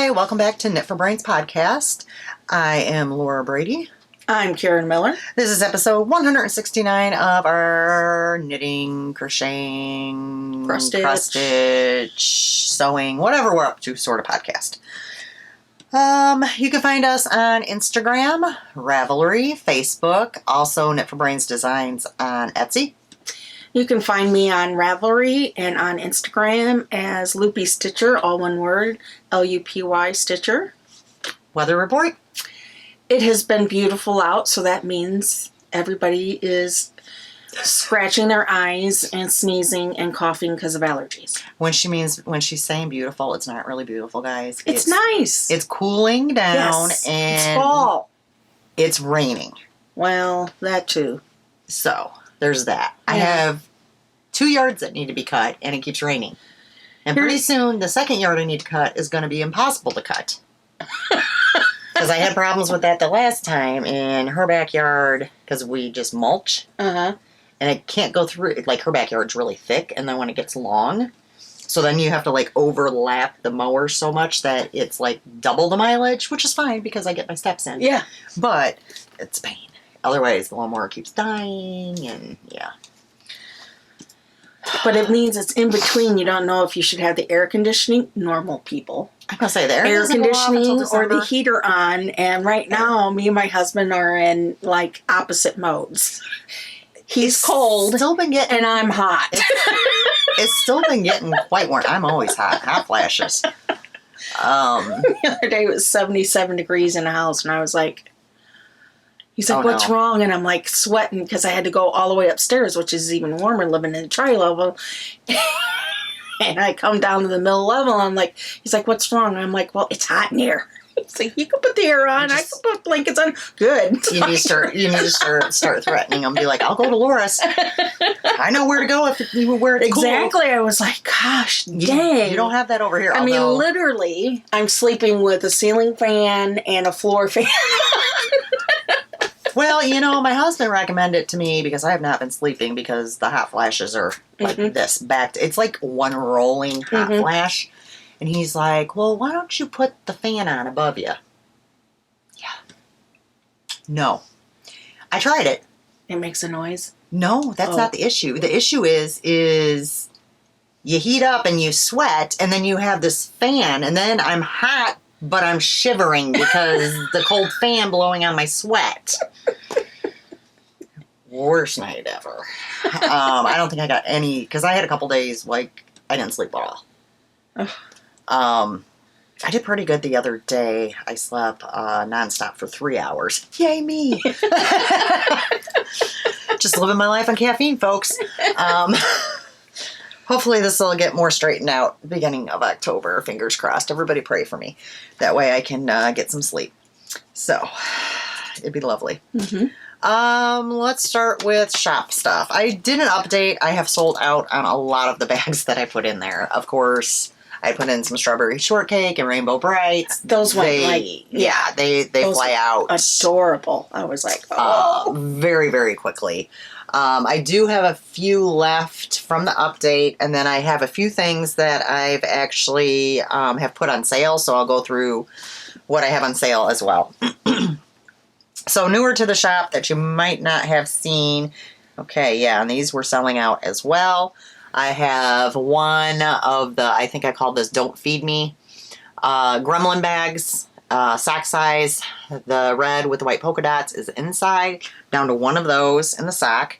Hi, welcome back to Knit for Brains podcast. I am Laura Brady. I'm Karen Miller. This is episode 169 of our knitting, crocheting, cross stitch, sewing, whatever we're up to sort of podcast. You can find us on Instagram, Ravelry, Facebook, also Knit for Brains Designs on Etsy. You can find me on Ravelry and on Instagram as Loopy Stitcher, all one word, Lupy Stitcher. Weather report. It has been beautiful out, so that means everybody is scratching their eyes and sneezing and coughing because of allergies. When she's saying beautiful, it's not really beautiful, guys. It's nice. It's cooling down, yes, and it's fall. It's raining. Well, that too. So there's that. Yeah. I have 2 yards that need to be cut, and it keeps raining. And pretty soon, the second yard I need to cut is going to be impossible to cut. Because I had problems with that the last time in her backyard, because we just mulch. Uh-huh. And it can't go through, like her backyard's really thick, and then when it gets long, so then you have to like overlap the mower so much that it's like double the mileage, which is fine because I get my steps in. Yeah. But it's pain. Otherwise, the lawnmower keeps dying, and yeah. But it means it's in between. You don't know if you should have the air conditioning. Normal people. I'm going to say the air conditioning or the heater on. And right now, me and my husband are in like opposite modes. He's cold, still been getting, and I'm hot. It's still been getting quite warm. I'm always hot flashes. The other day it was 77 degrees in the house, and I was like, he's like, what's wrong? And I'm like sweating because I had to go all the way upstairs, which is even warmer living in the tri-level. And I come down to the middle level. I'm like, he's like, what's wrong? And I'm like, well, it's hot in here. He's like, you can put the air on. I can put blankets on. Good. You need to start threatening them. Be like, I'll go to Laura's. I know where to go where it's exactly. cool. I was like, gosh, dang. You don't have that over here. I mean, literally, I'm sleeping with a ceiling fan and a floor fan. Well, my husband recommended it to me because I have not been sleeping because the hot flashes are like this back. It's like one rolling hot flash. And he's like, well, why don't you put the fan on above you? Yeah. No. I tried it. It makes a noise? No, that's not the issue. The issue is you heat up and you sweat, and then you have this fan, and then I'm hot, but I'm shivering because the cold fan blowing on my sweat. Worst night ever. I don't think I got any, because I had a couple days, like, I didn't sleep at all. I did pretty good the other day. I slept nonstop for 3 hours. Yay, me. Just living my life on caffeine, folks. Hopefully this will get more straightened out beginning of October. Fingers crossed. Everybody pray for me. That way I can get some sleep. So, it'd be lovely. Let's start with shop stuff. I did an update. I have sold out on a lot of the bags that I put in there. Of course, I put in some strawberry shortcake and rainbow brights. Those went they fly out. Adorable. I was like, oh. Very, very quickly. I do have a few left from the update, and then I have a few things that I've actually have put on sale, so I'll go through what I have on sale as well. So newer to the shop that you might not have seen. Okay, yeah, and these were selling out as well. I have one of the, I think I called this Don't Feed Me, gremlin bags, sock size. The red with the white polka dots is inside, down to one of those in the sock.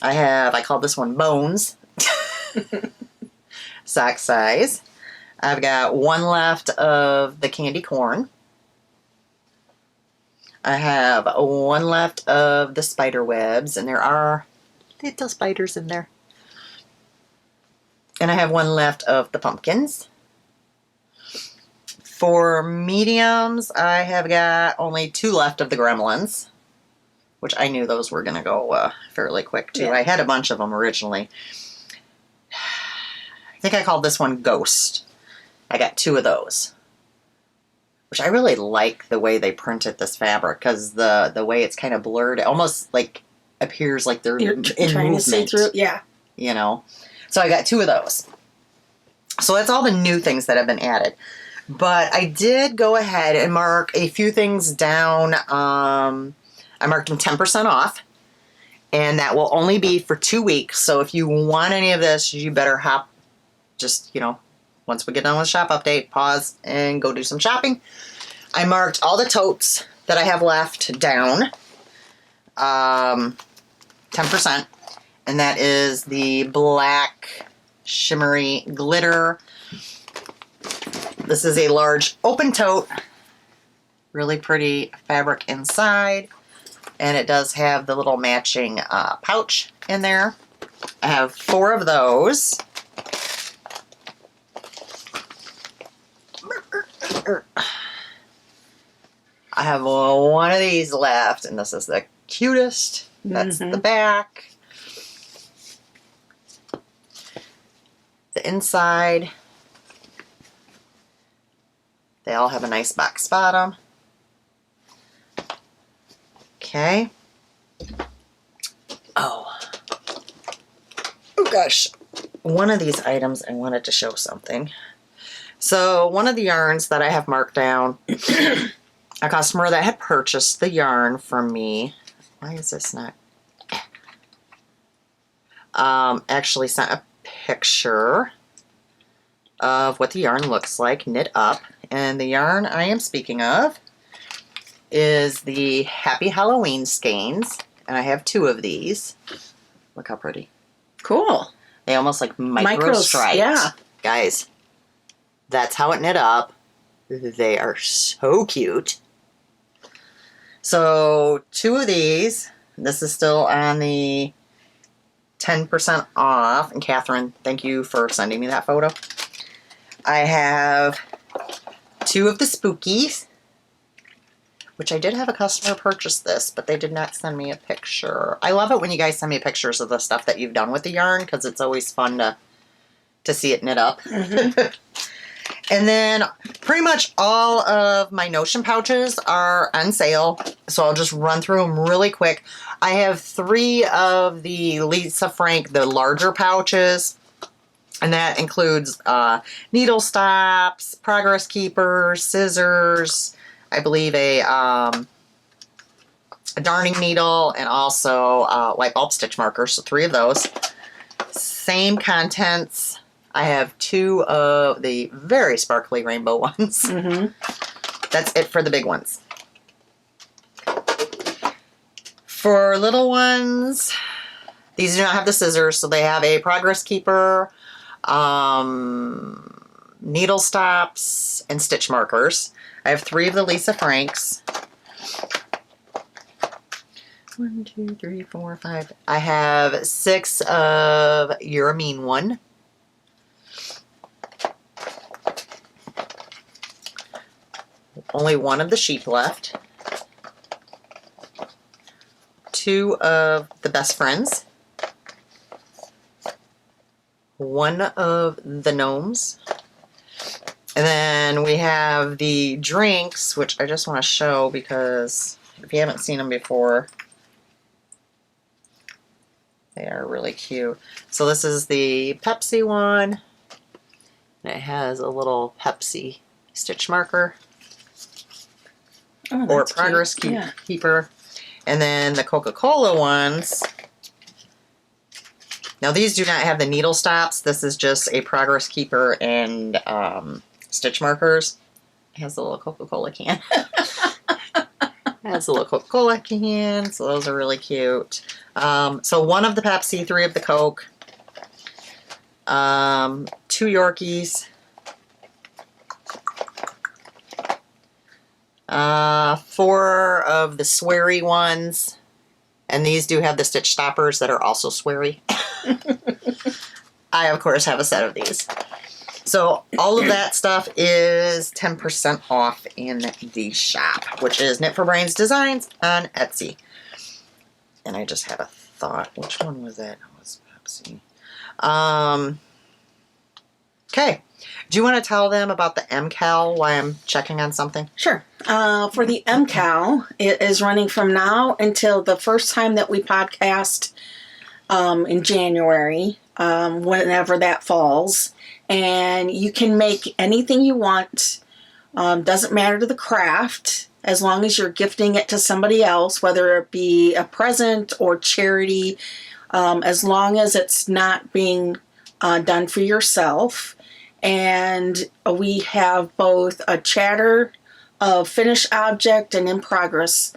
I called this one Bones, sock size. I've got one left of the candy corn. I have one left of the spider webs, and there are little spiders in there. And I have one left of the pumpkins. For mediums, I have got only 2 left of the gremlins, which I knew those were going to go fairly quick, too. Yeah. I had a bunch of them originally. I think I called this one Ghost. I got 2 of those, which I really like the way they printed this fabric, because the way it's kind of blurred, it almost like appears like they're in trying movement. To see through. Yeah. So I got 2 of those. So that's all the new things that have been added. But I did go ahead and mark a few things down. I marked them 10% off, and that will only be for 2 weeks. So if you want any of this, you better just, once we get done with shop update, pause and go do some shopping. I marked all the totes that I have left down, 10%, and that is the black shimmery glitter. This is a large open tote, really pretty fabric inside, and it does have the little matching pouch in there. I have 4 of those. I have one of these left, and this is the cutest. That's the back. The inside. They all have a nice box bottom. Okay. Oh gosh. One of these items I wanted to show something. So one of the yarns that I have marked down, a customer that had purchased the yarn from me, why is this not? Actually sent a picture of what the yarn looks like knit up. And the yarn I am speaking of is the Happy Halloween skeins. And I have 2 of these. Look how pretty. Cool. They almost like micro stripes. Yeah. Guys, that's how it knit up. They are so cute. So 2 of these. This is still on the 10% off. And Catherine, thank you for sending me that photo. I have 2 of the spookies, which I did have a customer purchase this, but they did not send me a picture. I love it when you guys send me pictures of the stuff that you've done with the yarn, because it's always fun to see it knit up. Mm-hmm. And then pretty much all of my Notion pouches are on sale, so I'll just run through them really quick. I have 3 of the Lisa Frank, the larger pouches, and that includes needle stops, progress keepers, scissors, I believe a darning needle, and also light bulb stitch markers, so 3 of those. Same contents. I have 2 of the very sparkly rainbow ones. Mm-hmm. That's it for the big ones. For little ones, these do not have the scissors, so they have a progress keeper, needle stops, and stitch markers. I have 3 of the Lisa Franks. 1, 2, 3, 4, 5. I have 6 of You're a Mean One. Only 1 of the sheep left. 2 of the Best Friends. 1 of the Gnomes. And then we have the drinks, which I just want to show because if you haven't seen them before, they are really cute. So this is the Pepsi one. And it has a little Pepsi stitch marker. Oh, or progress keeper. And then the Coca-Cola ones. Now these do not have the needle stops. This is just a progress keeper and stitch markers. It has a little Coca-Cola can. It has a little Coca-Cola can. So those are really cute. So 1 of the Pepsi, 3 of the Coke. 2 Yorkies. 4 of the sweary ones, and these do have the stitch stoppers that are also sweary. I, of course, have a set of these. So all of that stuff is 10% off in the shop, which is Knit for Brains Designs on Etsy. And I just had a thought. Which one was that? Oh, it was Pepsi. Okay. Do you want to tell them about the MCAL, why I'm checking on something? Sure. For the MCAL, it is running from now until the first time that we podcast in January, whenever that falls. And you can make anything you want Doesn't matter to the craft, as long as you're gifting it to somebody else, whether it be a present or charity, as long as it's not being done for yourself. And we have both a chatter of finished object and in progress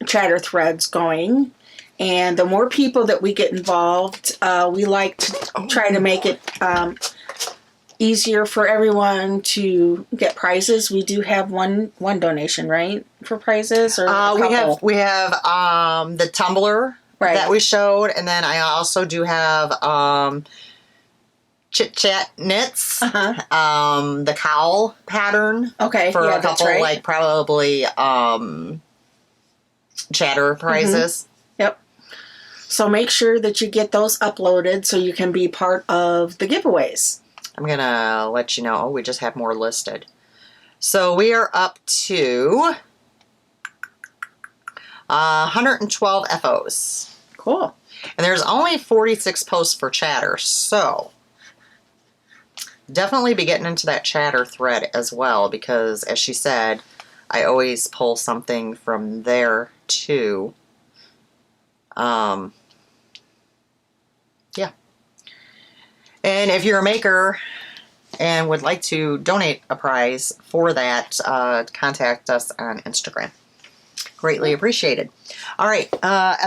chatter threads going. And the more people that we get involved, we like to try to make it easier for everyone to get prizes. We do have one donation, right, for prizes, or we have the tumbler that we showed, and then I also do have Chit Chat knits, the cowl pattern. Okay, for yeah, a couple, like probably chatter prizes. Yep. So make sure that you get those uploaded so you can be part of the giveaways. I'm going to let you know. We just have more listed. So we are up to 112 FOs. Cool. And there's only 46 posts for chatter. So definitely be getting into that chatter thread as well, because as she said, I always pull something from there too. Yeah. And if you're a maker and would like to donate a prize for that, contact us on Instagram. Greatly appreciated. All right,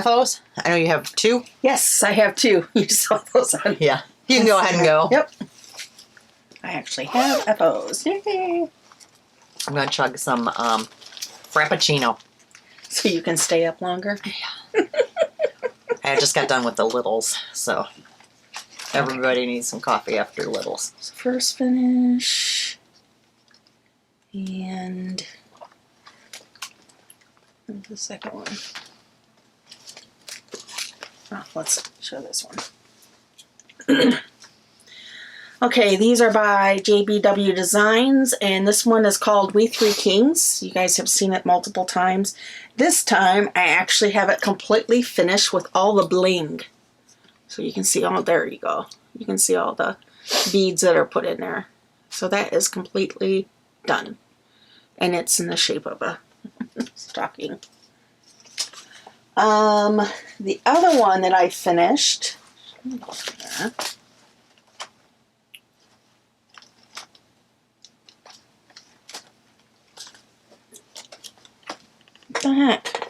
FOs, I know you have 2. Yes, I have 2. You saw those on. Yeah, you can go ahead and go. Yep. I actually have FOs. Yay. I'm going to chug some Frappuccino. So you can stay up longer? Yeah. I just got done with the littles, so everybody needs some coffee after littles. So first finish. And the second one. Oh, let's show this one. Okay, these are by JBW Designs, and this one is called We Three Kings. You guys have seen it multiple times. This time, I actually have it completely finished with all the bling. So you can see all, there you go. You can see all the beads that are put in there. So that is completely done. And it's in the shape of a stocking. The other one that I finished, what the heck?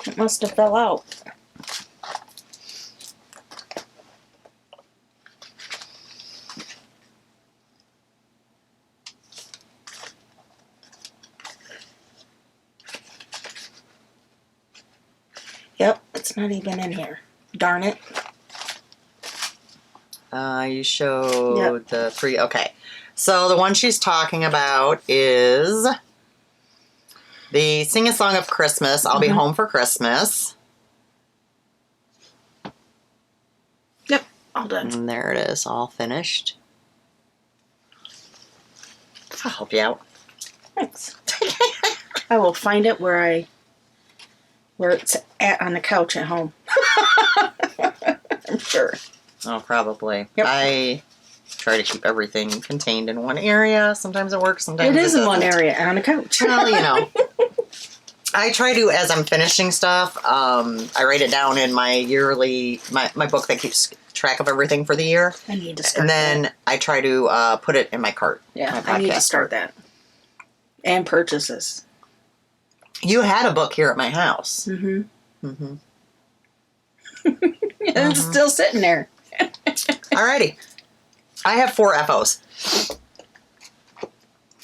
It must have fell out. Yep, it's not even in here. Darn it. You showed the 3. Okay. So the one she's talking about is the Sing a Song of Christmas. I'll be home for Christmas. Yep, all done. And there it is, all finished. I'll help you out. Thanks. I will find it where it's at on the couch at home. I'm sure. Oh, probably. Yep. I try to keep everything contained in one area. Sometimes it works, sometimes It is in doesn't. one area on the couch. Well, you know. I try to, as I'm finishing stuff, I write it down in my yearly, my book that keeps track of everything for the year. I need to start And then that. I try to put it in my cart. Yeah, my I need to podcast start cart. that. And purchases. You had a book here at my house. Mm-hmm. Mm-hmm. It's still sitting there. Alrighty. I have 4 FOs.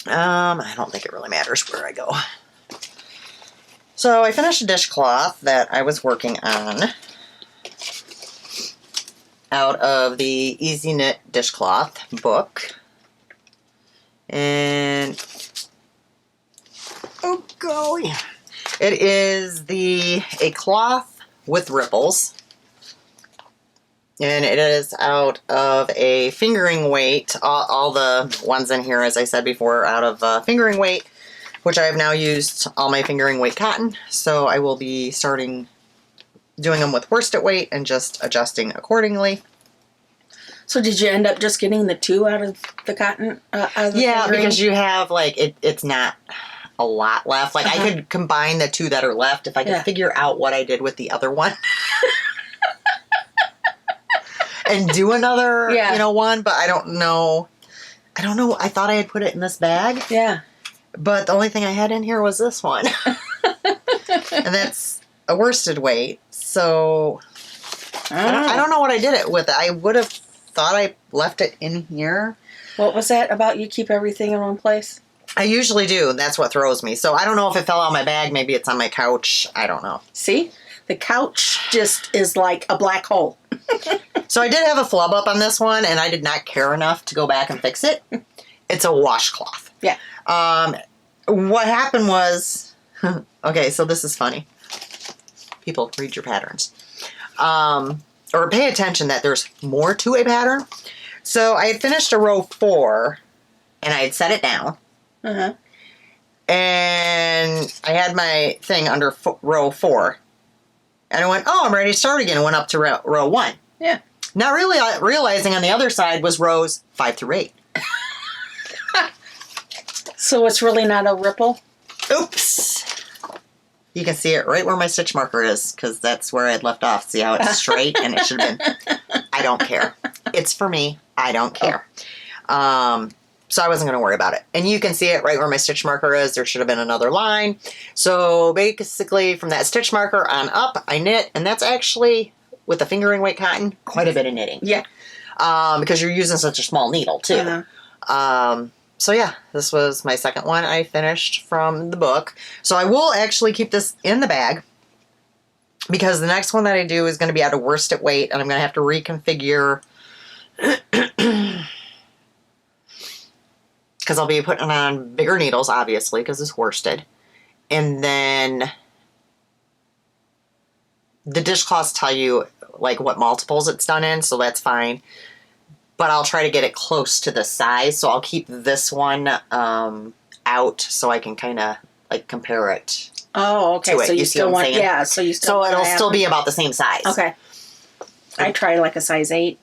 I don't think it really matters where I go. So I finished a dishcloth that I was working on out of the Easy Knit Dishcloth book. And oh golly. It is a cloth with ripples. And it is out of a fingering weight. All the ones in here, as I said before, are out of fingering weight, which I have now used all my fingering weight cotton. So I will be starting doing them with worsted weight and just adjusting accordingly. So did you end up just getting the 2 out of the cotton? Out of the fingering? Because you have, like, it's not a lot left. Like, I could combine the 2 that are left if I could figure out what I did with the other one. And do another, one, but I don't know. I thought I had put it in this bag. Yeah. But the only thing I had in here was this one. And that's a worsted weight. So I don't know what I did it with. I would have thought I left it in here. What was that about you keep everything in one place? I usually do, and that's what throws me. So I don't know if it fell out of my bag. Maybe it's on my couch. I don't know. See? The couch just is like a black hole. So I did have a flub up on this one, and I did not care enough to go back and fix it. It's a washcloth. Yeah. What happened was, okay, so this is funny. People, read your patterns. Or pay attention that there's more to a pattern. So I had finished a row 4, and I had set it down. Uh-huh. And I had my thing under row 4. And I went, oh, I'm ready to start again. And went up to row 1. Yeah. Not really realizing on the other side was rows 5 through 8. So it's really not a ripple? Oops. You can see it right where my stitch marker is, because that's where I had left off. See how it's straight? And it should have been. I don't care. It's for me. I don't care. So I wasn't going to worry about it. And you can see it right where my stitch marker is. There should have been another line. So basically from that stitch marker on up, I knit. And that's actually, with the fingering weight cotton, quite a bit of knitting. Yeah. Because you're using such a small needle, too. So yeah, this was my second one I finished from the book. So I will actually keep this in the bag, because the next one that I do is going to be at a worsted weight, and I'm going to have to reconfigure, because I'll be putting on bigger needles, obviously, because it's worsted. And then the dishcloths tell you like what multiples it's done in, so that's fine. But I'll try to get it close to the size, so I'll keep this one out so I can kind of like compare it. Oh, okay. So you still want, so you still. So it'll still be about the same size. Okay. I try like a size 8.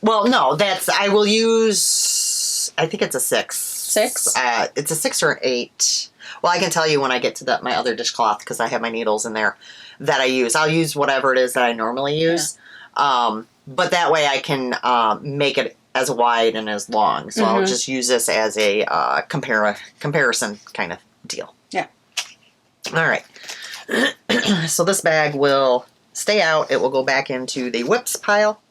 Well, no, I will use. I think it's a 6. 6. It's a 6 or an 8. Well, I can tell you when I get to my other dishcloth, because I have my needles in there that I use. I'll use whatever it is that I normally use. Yeah. But that way I can make it as wide and as long. So I'll just use this as a comparison kind of deal. Yeah. All right. So this bag will stay out. It will go back into the whips pile.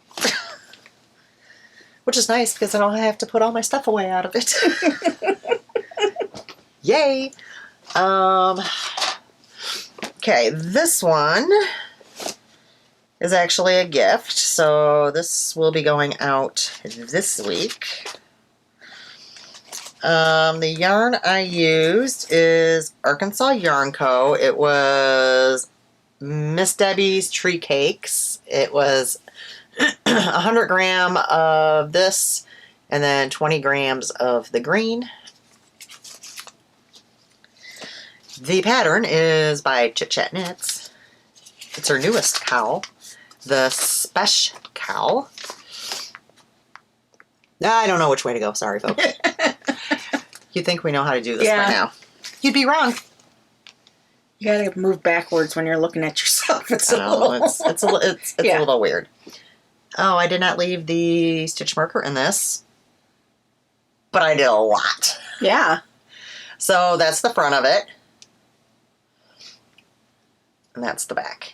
Which is nice, because I don't have to put all my stuff away out of it. Yay. Okay, this one is actually a gift, so this will be going out this week. The yarn I used is Arkansas Yarn Co. It was Miss Debbie's Tree Cakes. It was 100 gram of this, and then 20 grams of the green. The pattern is by Chit Chat Knits. It's her newest cowl. The Special Cowl. I don't know which way to go. Sorry, folks. You'd think we know how to do this by now. You'd be wrong. You gotta move backwards when you're looking at yourself. It's a little weird. Oh, I did not leave the stitch marker in this, but I did a lot. Yeah. So that's the front of it, and that's the back.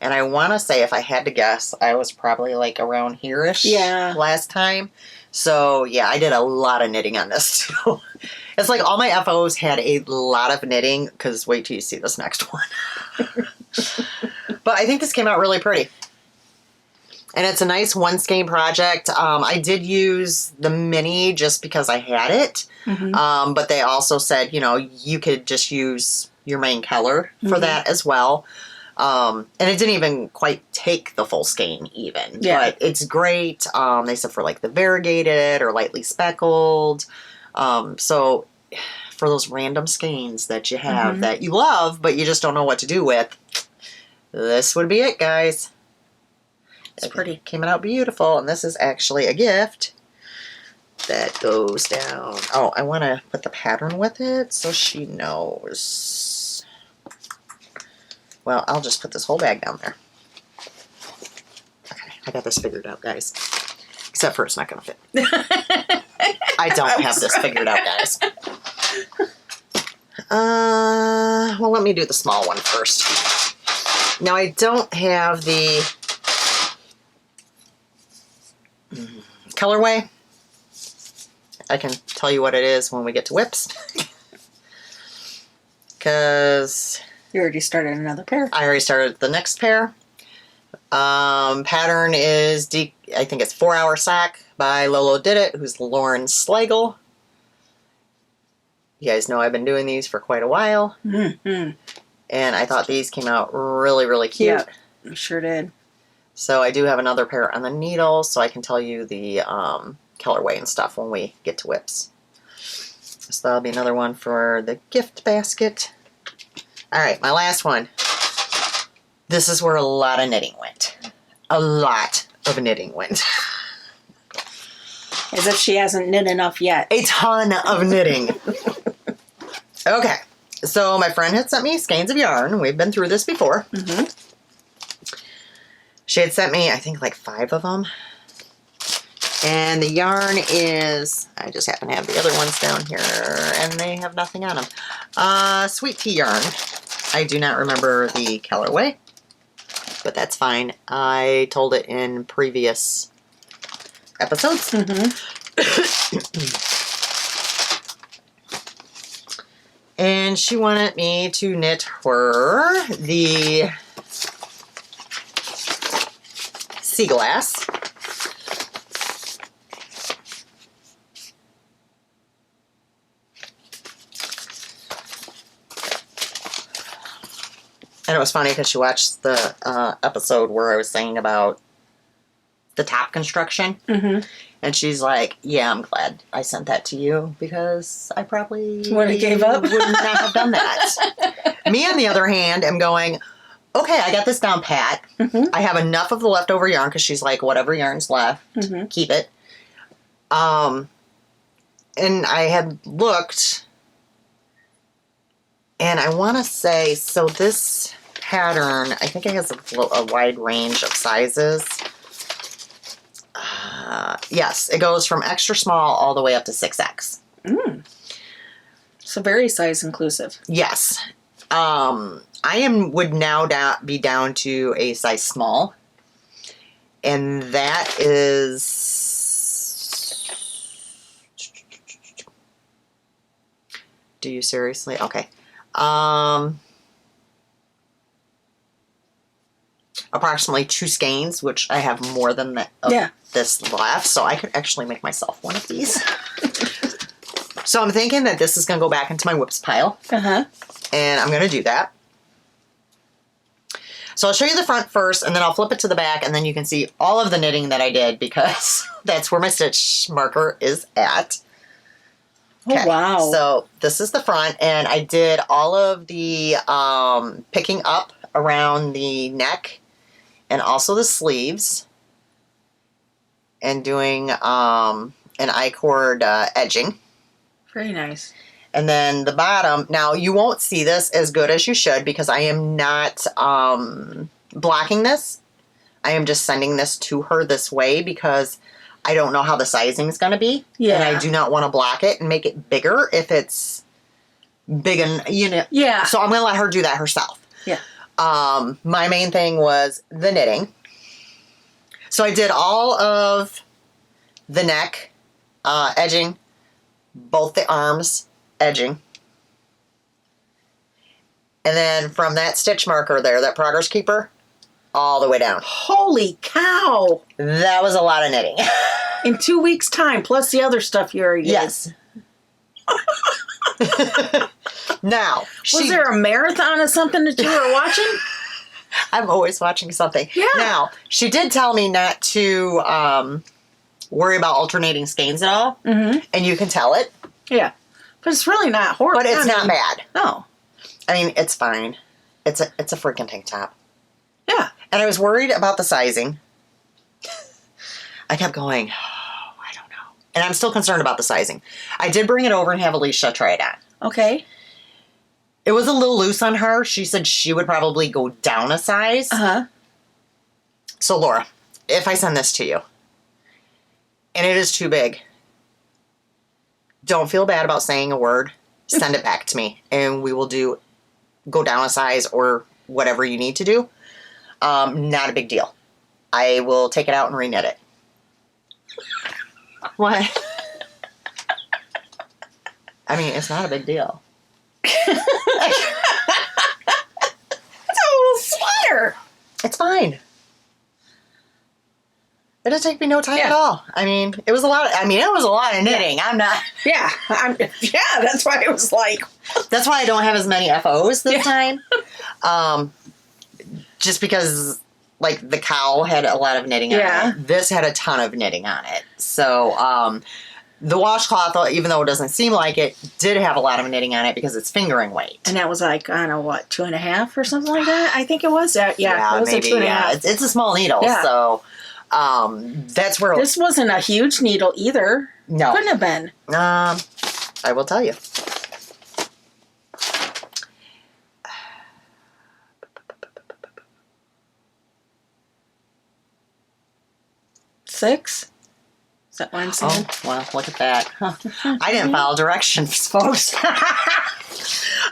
And I want to say, if I had to guess, I was probably like around here-ish last time. So, yeah, I did a lot of knitting on this, too. It's like all my FOs had a lot of knitting, because wait till you see this next one. But I think this came out really pretty. And it's a nice one skein project. I did use the mini just because I had it. But they also said, you could just use your main color for that as well. And it didn't even quite take the full skein even. Yeah. But it's great. They said for like the variegated or lightly speckled. So for those random skeins that you have that you love, but you just don't know what to do with, this would be it, guys. It's pretty. Came out beautiful, and this is actually a gift that goes down. Oh, I want to put the pattern with it so she knows. Well, I'll just put this whole bag down there. Okay, I got this figured out, guys. Except for it's not going to fit. I don't have this figured out, guys. Well, let me do the small one first. Now, I don't have the colorway. I can tell you what it is when we get to whips. Because You already started another pair. I already started the next pair. Pattern is, I think it's 4 Hour Sock by Lolo Did It, who's Lauren Slagle. You guys know I've been doing these for quite a while. Mm-hmm. And I thought these came out really, really cute. Yeah, you sure did. So I do have another pair on the needle, so I can tell you the colorway and stuff when we get to whips. So that'll be another one for the gift basket. All right, my last one. This is where a lot of knitting went. A lot of knitting went. As if she hasn't knit enough yet. A ton of knitting. Okay, so my friend had sent me skeins of yarn. We've been through this before. Mm-hmm. She had sent me, I think, like 5 of them. And the yarn is, I just happen to have the other ones down here, and they have nothing on them. Sweet tea yarn. I do not remember the colorway, but that's fine. I told it in previous episodes. Mm-hmm. And she wanted me to knit her the sea glass. And it was funny because she watched the episode where I was saying about the top construction. Mm-hmm. And she's like, yeah, I'm glad I sent that to you because I probably Would have gave up? would not have done that. Me, on the other hand, am going, okay, I got this down pat. Mm-hmm. I have enough of the leftover yarn because she's like, whatever yarn's left, Mm-hmm. keep it. And I had looked, and I want to say, so this pattern, I think it has a wide range of sizes. Yes, it goes from extra small all the way up to 6X. Mm. So very size inclusive. Yes. Would now be down to a size small. And that is... Do you seriously? Okay. Approximately 2 skeins, which I have more than that. Yeah. This left, so I could actually make myself one of these. So I'm thinking that this is going to go back into my whips pile. Uh-huh. And I'm going to do that. So I'll show you the front first, and then I'll flip it to the back, and then you can see all of the knitting that I did because that's where my stitch marker is at. Oh, wow. So this is the front, and I did all of the picking up around the neck and also the sleeves. And doing an I-cord edging. Very nice. And then the bottom, now you won't see this as good as you should because I am not blocking this. I am just sending this to her this way because I don't know how the sizing is going to be. Yeah. And I do not want to block it and make it bigger if it's big and, Yeah. So I'm going to let her do that herself. Yeah. My main thing was the knitting. So I did all of the neck, edging, both the arms, edging. And then from that stitch marker there, that progress keeper, all the way down. Holy cow. That was a lot of knitting. In 2 weeks' time, plus the other stuff you already did. Yes. Now, Was there a marathon of something that you were watching? I'm always watching something. Yeah. Now, she did tell me not to worry about alternating skeins at all. Mm-hmm. And you can tell it. Yeah. But it's really not horrible. But it's not bad. No. I mean, it's fine. It's a freaking tank top. Yeah. And I was worried about the sizing. I kept going, oh, I don't know. And I'm still concerned about the sizing. I did bring it over and have Alisha try it on. Okay. It was a little loose on her. She said she would probably go down a size. Uh-huh. So, Laura, if I send this to you and it is too big, don't feel bad about saying a word. Send it back to me and we will go down a size or whatever you need to do. Not a big deal. I will take it out and reknit it. What? I mean, it's not a big deal. It's a little sweater. It's fine. It didn't take me no time at all. I mean, it was a lot of knitting. Yeah. I'm not. Yeah. That's why it was like. That's why I don't have as many FOs this time. Just because, like, the cowl had a lot of knitting on it. This had a ton of knitting on it. So, the washcloth, even though it doesn't seem like it, did have a lot of knitting on it because it's fingering weight. And that was like, I don't know, what, 2.5 or something like that? I think it was that. Yeah, it was maybe, 2.5. It's a small needle, so that's where... This wasn't a huge needle either. No. Couldn't have been. I will tell you. Six? Is that what I'm saying? Oh, well, look at that. Huh. I didn't follow directions, folks.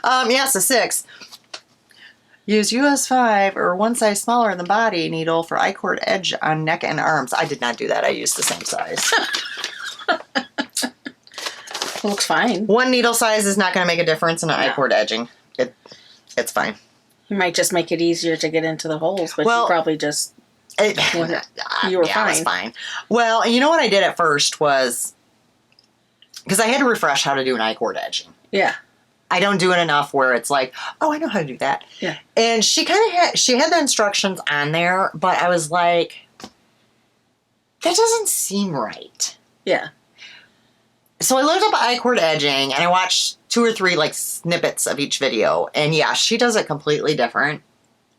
Yes, a 6. Use US 5 or one size smaller than body needle for I-cord edge on neck and arms. I did not do that. I used the same size. It looks fine. One needle size is not going to make a difference in an I-cord edging. It's fine. You might just make it easier to get into the holes, but you probably just... you were fine. It was fine. Well, you know what I did at first was... Because I had to refresh how to do an I-cord edging. Yeah. I don't do it enough where it's like, oh, I know how to do that. Yeah. And she had the instructions on there, but I was like, that doesn't seem right. Yeah. So I looked up I-cord edging and I watched 2 or 3 like snippets of each video. And yeah, she does it completely different.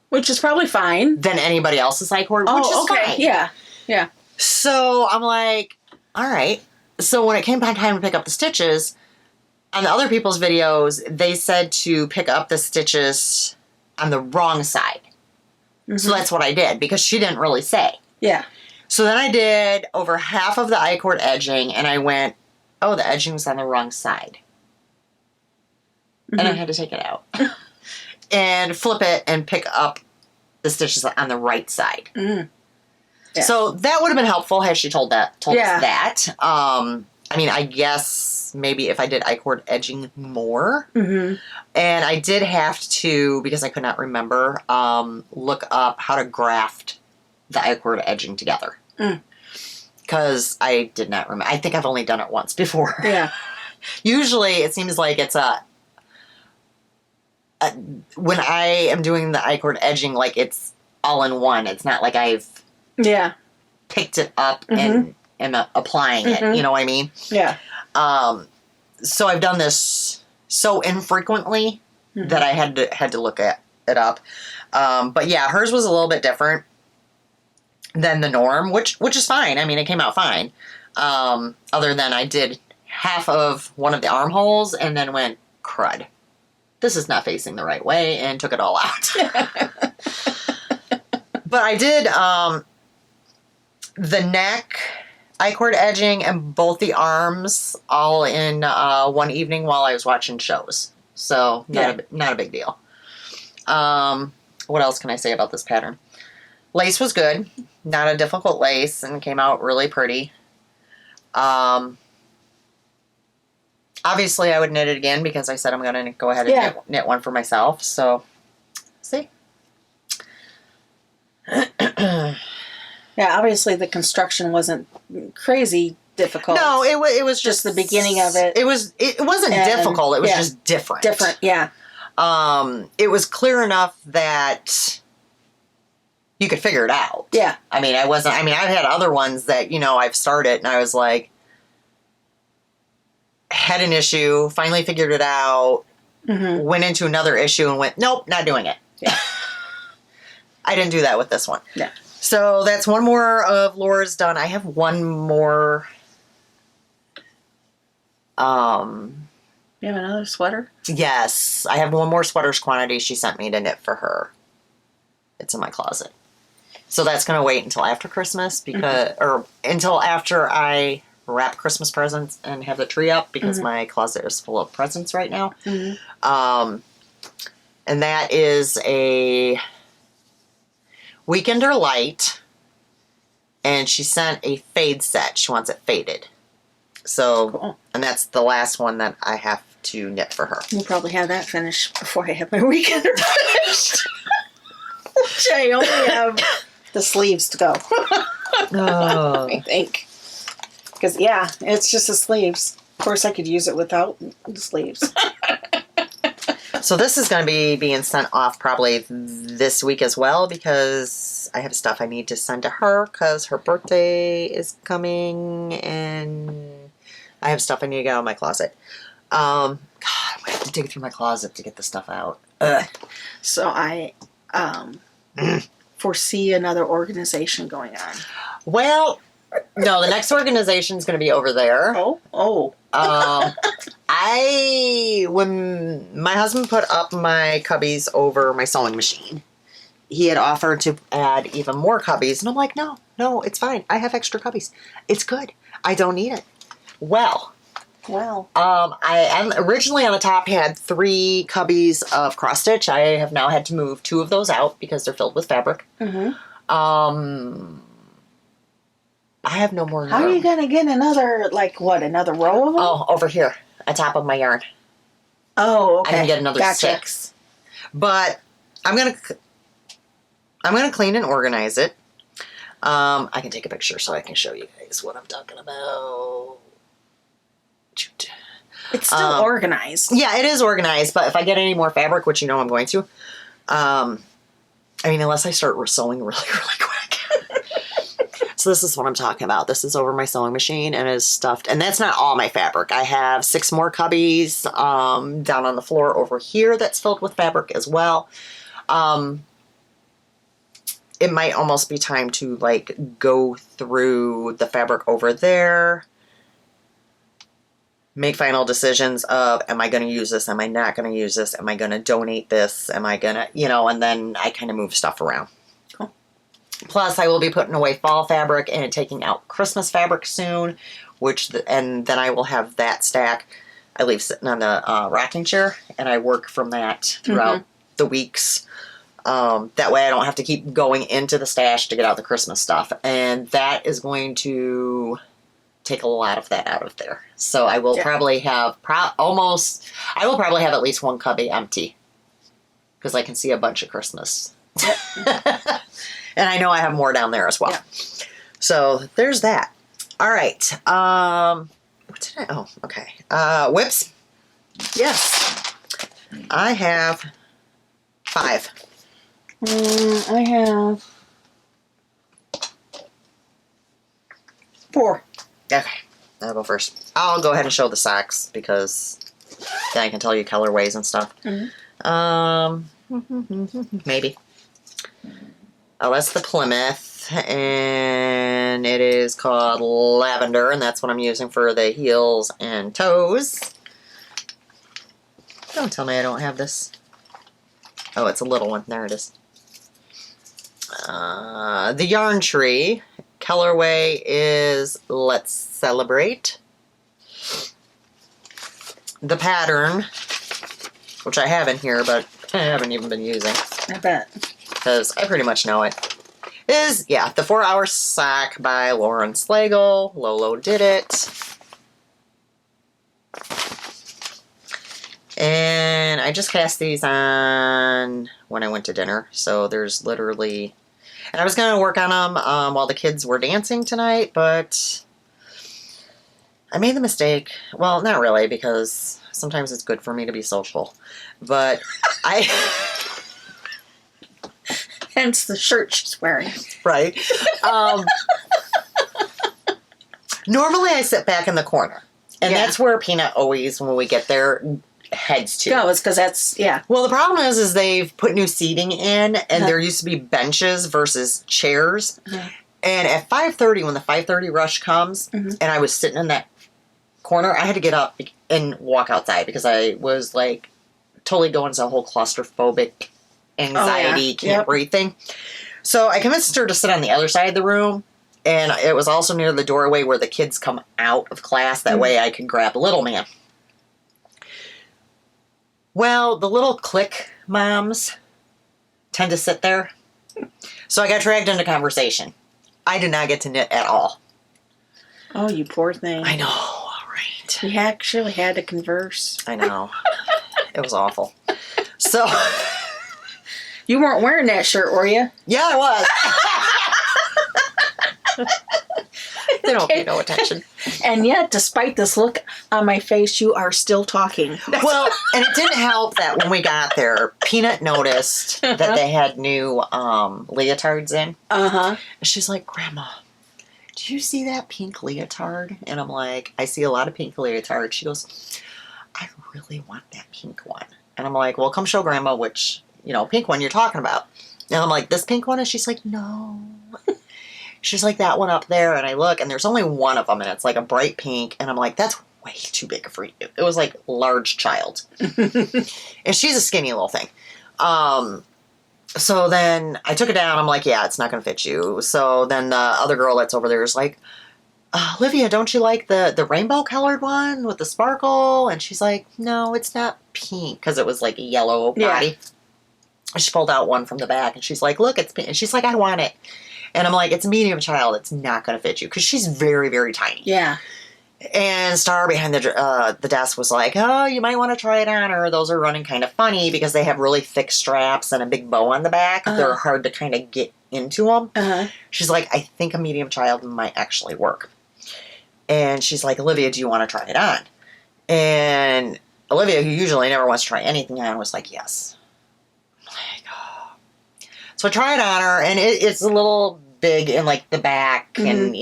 Which is probably fine. Than anybody else's I-cord, which is fine. Yeah. Yeah. So I'm like, all right. So when it came time to pick up the stitches, on the other people's videos, they said to pick up the stitches on the wrong side. Mm-hmm. So that's what I did because she didn't really say. Yeah. So then I did over half of the I-cord edging and I went, oh, the edging was on the wrong side. Mm-hmm. And I had to take it out and flip it and pick up the stitches on the right side. Mm. Yeah. So that would have been helpful had she told us that. I mean, I guess maybe if I did I-cord edging more. Mm-hmm. And I did have to, because I could not remember, look up how to graft the I-cord edging together. Because I did not remember. I think I've only done it once before. Yeah. Usually it seems like it's when I am doing the I-cord edging, like it's all in one. It's not like I've picked it up and am applying it. You know what I mean? Yeah. So I've done this so infrequently that I had to look it up. But yeah, hers was a little bit different than the norm, which is fine. I mean, it came out fine. Other than I did half of one of the armholes and then went, crud. This is not facing the right way, and took it all out. But I did the neck I-cord edging and both the arms all in one evening while I was watching shows. So not a big deal. What else can I say about this pattern? Lace was good. Not a difficult lace and came out really pretty. Obviously, I would knit it again because I said I'm going to go ahead and knit one for myself. So, see? Yeah, obviously the construction wasn't crazy difficult. No, it was just the beginning of it. It wasn't difficult. It was just different. Different, yeah. It was clear enough that you could figure it out. Yeah. I've had other ones that, I've started and I was like, had an issue, finally figured it out, went into another issue and went, nope, not doing it. Yeah. I didn't do that with this one. Yeah. So that's one more of Laura's done. I have one more. You have another sweater? Yes, I have one more sweaters quantity she sent me to knit for her. It's in my closet. So that's going to wait until after Christmas or until after I wrap Christmas presents and have the tree up because my closet is full of presents right now. And that is a Weekender Light, and she sent a fade set. She wants it faded. So, cool. And that's the last one that I have to knit for her. We'll probably have that finished before I have my Weekender finished. Which I only have the sleeves to go. I think. Because, yeah, it's just the sleeves. Of course, I could use it without the sleeves. So this is going to be being sent off probably this week as well because I have stuff I need to send to her because her birthday is coming and I have stuff I need to get out of my closet. God, I have to dig through my closet to get the stuff out. Ugh. So I foresee another organization going on. Well, no, the next organization is going to be over there. Oh. When my husband put up my cubbies over my sewing machine, he had offered to add even more cubbies. And I'm like, no, it's fine. I have extra cubbies. It's good. I don't need it. Well. I am originally on the top had 3 cubbies of cross stitch. I have now had to move 2 of those out because they're filled with fabric. I have no more room. How are you going to get another row of them? Oh, over here, on top of my yarn. Oh, okay. I can get another 6. But I'm gonna clean and organize it. I can take a picture so I can show you guys what I'm talking about. It's still organized. Yeah, it is organized, but if I get any more fabric, which you know I'm going to, unless I start sewing really, really quick. So this is what I'm talking about. This is over my sewing machine and is stuffed. And that's not all my fabric. I have 6 more cubbies down on the floor over here that's filled with fabric as well. It might almost be time to go through the fabric over there. Make final decisions of, am I going to use this? Am I not going to use this? Am I going to donate this? Am I going to, and then I kind of move stuff around. Cool. Plus, I will be putting away fall fabric and taking out Christmas fabric soon, and then I will have that stack I leave sitting on the rocking chair, and I work from that throughout the weeks. That way I don't have to keep going into the stash to get out the Christmas stuff. And that is going to take a lot of that out of there. So I will probably have I will probably have at least one cubby empty because I can see a bunch of Christmas. And I know I have more down there as well. So there's that. All right. What did I? Oh, okay. Whips. Yes. I have 5. I have 4. Okay, I'll go first. I'll go ahead and show the socks because then I can tell you colorways and stuff. Maybe. Oh, that's the Plymouth, and it is called Lavender, and that's what I'm using for the heels and toes. Don't tell me I don't have this. Oh, it's a little one. There it is. The Yarn Tree colorway is Let's Celebrate. The pattern, which I have in here, but I haven't even been using. I bet. Because I pretty much know it. Is, the 4-Hour Sock by Lauren Slagle. Lolo did it. And I just cast these on when I went to dinner. So there's literally... And I was going to work on them while the kids were dancing tonight, but I made the mistake. Well, not really, because sometimes it's good for me to be social. But I... Hence the shirt she's wearing. Right. Normally I sit back in the corner. And that's where Peanut always, when we get there, heads to. goes, because that's, yeah. Well, the problem is they've put new seating in, and there used to be benches versus chairs. And at 5:30, when the 5:30 rush comes, and I was sitting in that corner, I had to get up and walk outside because I was like totally going into a whole claustrophobic anxiety, can't breathe thing. So I convinced her to sit on the other side of the room, and it was also near the doorway where the kids come out of class. That way I could grab little man. Well, the little clique moms tend to sit there. So I got dragged into conversation. I did not get to knit at all. Oh, you poor thing. I know, all right. We actually had to converse. I know. It was awful. So... You weren't wearing that shirt, were you? Yeah, I was. They don't pay no attention. And yet, despite this look on my face, you are still talking. Well, and it didn't help that when we got there, Peanut noticed that they had new leotards in. And she's like, Grandma, do you see that pink leotard? And I'm like, I see a lot of pink leotards. She goes, I really want that pink one. And I'm like, well, come show Grandma which, pink one you're talking about. And I'm like, this pink one? And she's like, no. She's like, that one up there. And I look, and there's only one of them, and it's like a bright pink. And I'm like, that's way too big for you. It was like large child. And she's a skinny little thing. So then I took it down. I'm like, yeah, it's not going to fit you. So then the other girl that's over there is like, Olivia, don't you like the rainbow colored one with the sparkle? And she's like, no, it's not pink, because it was like a yellow body. Yeah. She pulled out one from the back, and she's like, look, it's pink. And she's like, I want it. And I'm like, it's a medium child. It's not going to fit you, because she's very, very tiny. Yeah. And Star behind the desk was like, oh, you might want to try it on her. Those are running kind of funny because they have really thick straps and a big bow on the back. They're hard to kind of get into them. She's like, I think a medium child might actually work. And she's like, Olivia, do you want to try it on? And Olivia, who usually never wants to try anything on, was like, yes. I'm like, oh. So I tried on her, and it's a little big in like the back and,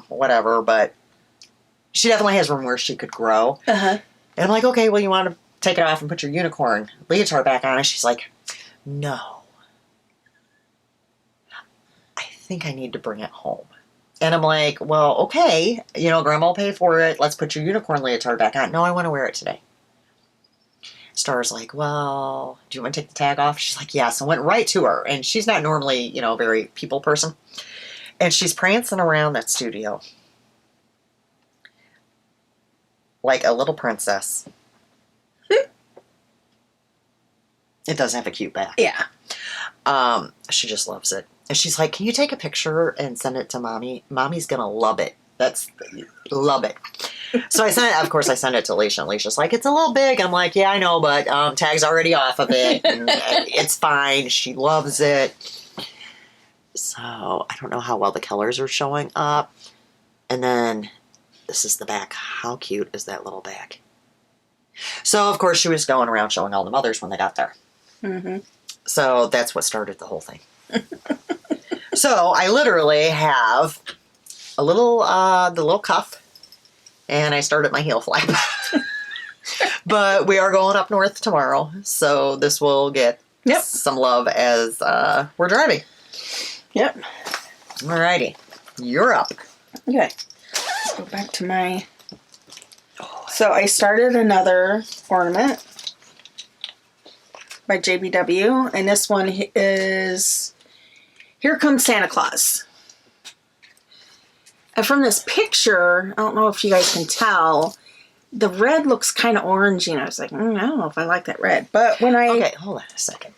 whatever, but she definitely has room where she could grow. And I'm like, okay, well, you want to take it off and put your unicorn leotard back on? And she's like, no. I think I need to bring it home. And I'm like, well, okay, Grandma will pay for it. Let's put your unicorn leotard back on. No, I want to wear it today. Star's like, well, do you want to take the tag off? She's like, yes. And went right to her. And she's not normally, very people person. And she's prancing around that studio like a little princess. It does have a cute back. Yeah. She just loves it. And she's like, can you take a picture and send it to Mommy? Mommy's going to love it. Love it. So I sent it to Alisha. And Alicia's like, it's a little big. I'm like, yeah, I know, but tag's already off of it. And it's fine. She loves it. So I don't know how well the colors are showing up. And then this is the back. How cute is that little back? So, of course, she was going around showing all the mothers when they got there. So that's what started the whole thing. So I literally have a little, the little cuff, and I started my heel flap. But we are going up north tomorrow, so this will get some love as we're driving. Yep. Alrighty. You're up. Okay. Let's go back to my... So I started another ornament by JBW, and this one is Here Comes Santa Claus. And from this picture, I don't know if you guys can tell, the red looks kind of orangey, and I was like, I don't know if I like that red. But when I... Okay, hold on a second.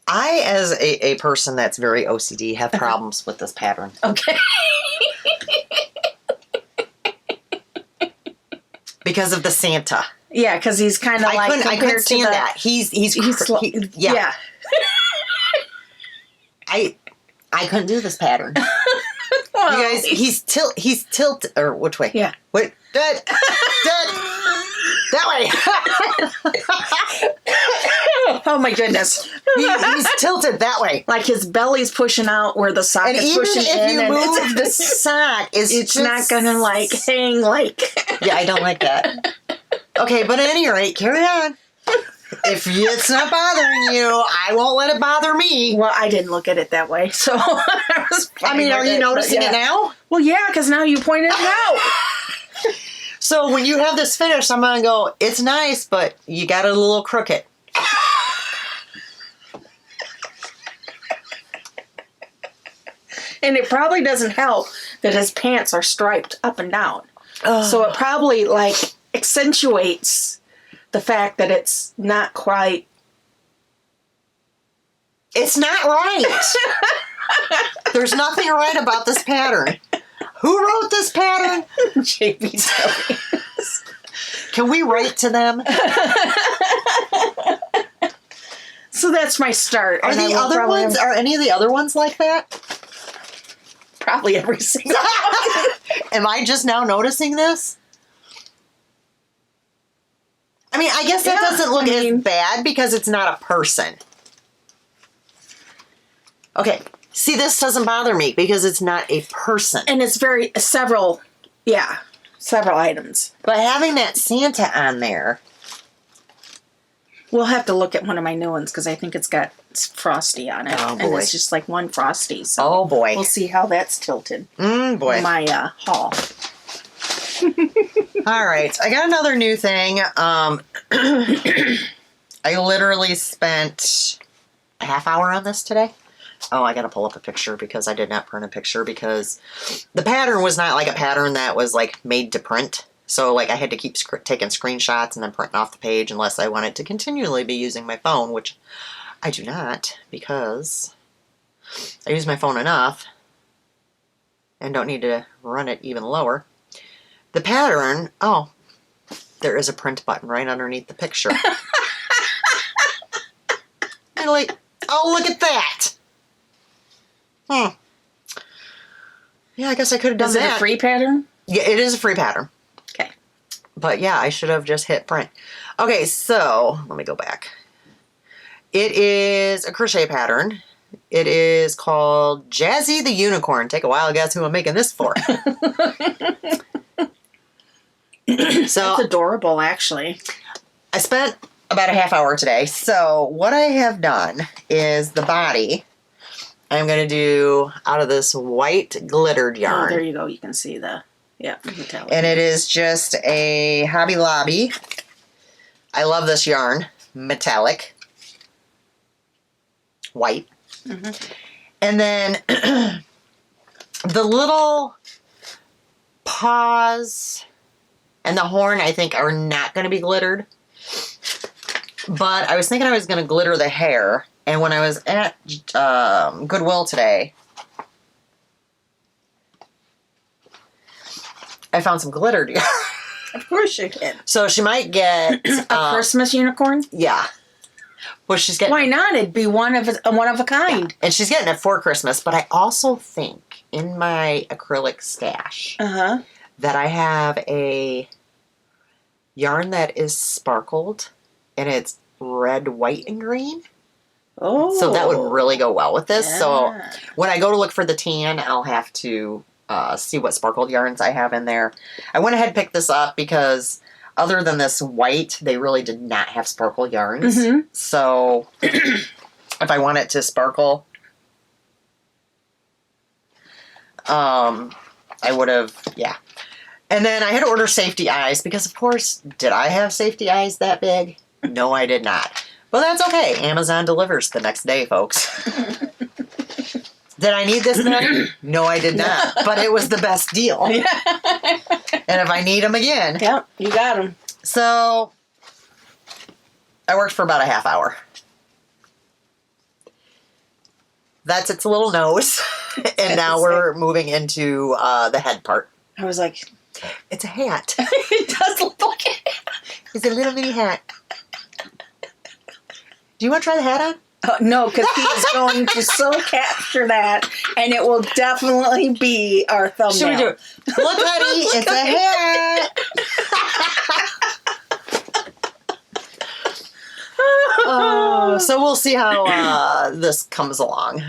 I, as a person that's very OCD, have problems with this pattern. Okay. Because of the Santa. Yeah, because he's kind of like... I couldn't stand that. Yeah. I couldn't do this pattern. Well, you guys, he's tilt, or which way? Yeah. What? That way. Oh my goodness. He's tilted that way. Like his belly's pushing out where the sock And is even pushing if in. you And move the sock, it's not going to like hang like. Yeah, I don't like that. Okay, but at any rate, carry on. If it's not bothering you, I won't let it bother me. Well, I didn't look at it that way, so I was. I mean, are you noticing it now? Well, yeah, because now you pointed it out. So when you have this finished, I'm going to go, it's nice, but you got it a little crooked. And it probably doesn't help that his pants are striped up and down. So it probably like accentuates the fact that it's not quite. It's not right. There's nothing right about this pattern. Who wrote this pattern? JB. Can we write to them? So that's my start. Are any of the other ones like that? Probably every single one. Am I just now noticing this? I mean, I guess that doesn't look as bad because it's not a person. Okay. See, this doesn't bother me because it's not a person. And it's several items. But having that Santa on there. We'll have to look at one of my new ones because I think it's got Frosty on it. Oh, boy. And it's just like one Frosty. So oh, boy. We'll see how that's tilted. Boy. My haul. All right. I got another new thing. I literally spent a half hour on this today. Oh, I got to pull up a picture because I did not print a picture because the pattern was not like a pattern that was like made to print. So like I had to keep taking screenshots and then printing off the page unless I wanted to continually be using my phone, which I do not because I use my phone enough and don't need to run it even lower. The pattern, oh, there is a print button right underneath the picture. And like, oh, look at that. Yeah, I guess I could have done that. Is it a free pattern? Yeah, it is a free pattern. Okay. But yeah, I should have just hit print. Okay, so let me go back. It is a crochet pattern. It is called Jazzy the Unicorn. Take a wild guess who I'm making this for. So that's adorable, actually. I spent about a half hour today. So what I have done is the body. I'm going to do out of this white glittered yarn. Oh, there you go. You can see the metallic. And it is just a Hobby Lobby. I love this yarn. Metallic. White. Mm-hmm. And then the little paws and the horn, I think, are not going to be glittered. But I was thinking I was going to glitter the hair. And when I was at Goodwill today, I found some glittered yarn. Of course you did. So she might get a Christmas unicorn. Yeah. Well, she's getting. Why not? It'd be one of a kind. Yeah. And she's getting it for Christmas. But I also think in my acrylic stash that I have a yarn that is sparkled, and it's red, white, and green. Oh. So that would really go well with this. Yeah. So when I go to look for the tan, I'll have to see what sparkled yarns I have in there. I went ahead and picked this up because other than this white, they really did not have sparkle yarns. Mm-hmm. So if I want it to sparkle, I would have, yeah. And then I had to order safety eyes because, of course, did I have safety eyes that big? No, I did not. But that's okay. Amazon delivers the next day, folks. Did I need this many? No, I did not. But it was the best deal. Yeah. And if I need them again. Yep, you got them. So, I worked for about a half hour. That's its little nose. And now we're moving into the head part. I was like... It's a hat. It does look like it. It's a little mini hat. Do you want to try the hat on? No, because he is going to so capture that, and it will definitely be our thumbnail. Should we do it? Look, honey, it's a hat. So we'll see how this comes along.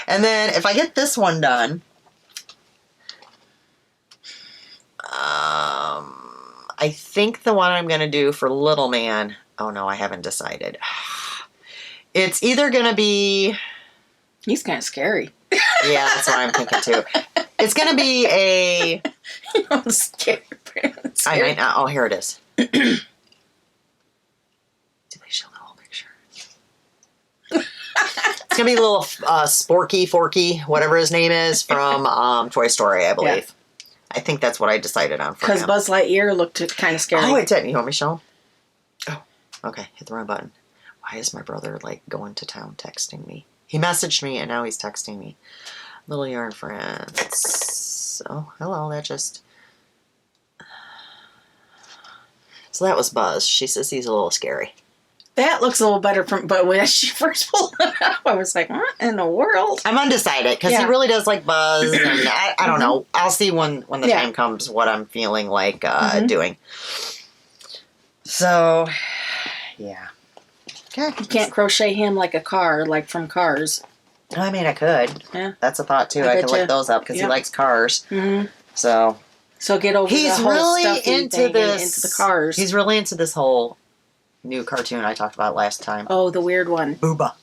And then if I get this one done, I think the one I'm going to do for little man, oh no, I haven't decided. It's either going to be... He's kind of scary. Yeah, that's what I'm thinking too. It's going to be a... I'm scared. I might not... Oh, here it is. Did they show the whole picture? It's going to be a little Forky, whatever his name is, from Toy Story, I believe. Yeah. I think that's what I decided on for him. Because Buzz Lightyear looked kind of scary. Oh, it didn't. You want me to show him? Oh, okay. Hit the wrong button. Why is my brother, like, going to town texting me? He messaged me, and now he's texting me. Little yarn friends. Oh, hello. That just... So that was Buzz. She says he's a little scary. That looks a little better, but when she first pulled it up, I was like, what in the world? I'm undecided, because he really does like Buzz, and I don't know. I'll see when the time comes what I'm feeling like doing. So, yeah. Okay. You can't crochet him like a car, like from Cars. I mean, I could. Yeah. That's a thought, too. I could look those up, because he likes cars. Mm-hmm. So get over the whole really stuffy into thing into the cars. He's really into this whole... new cartoon I talked about last time. Oh, the weird one. Booba.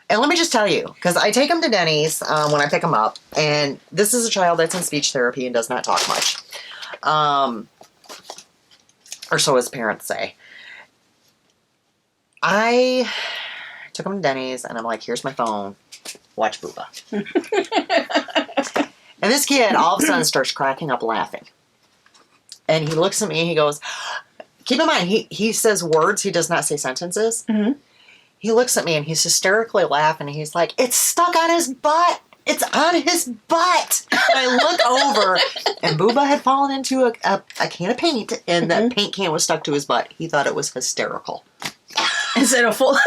And let me just tell you, because I take him to Denny's when I pick him up, and this is a child that's in speech therapy and does not talk much. Or so his parents say. I took him to Denny's, and I'm like, here's my phone. Watch Booba. And this kid all of a sudden starts cracking up laughing. And he looks at me and he goes... Keep in mind, he says words. He does not say sentences. Mm-hmm. He looks at me and he's hysterically laughing. And he's like, it's stuck on his butt. It's on his butt. And I look over and Booba had fallen into a can of paint and the paint can was stuck to his butt. He thought it was hysterical. Is it a full...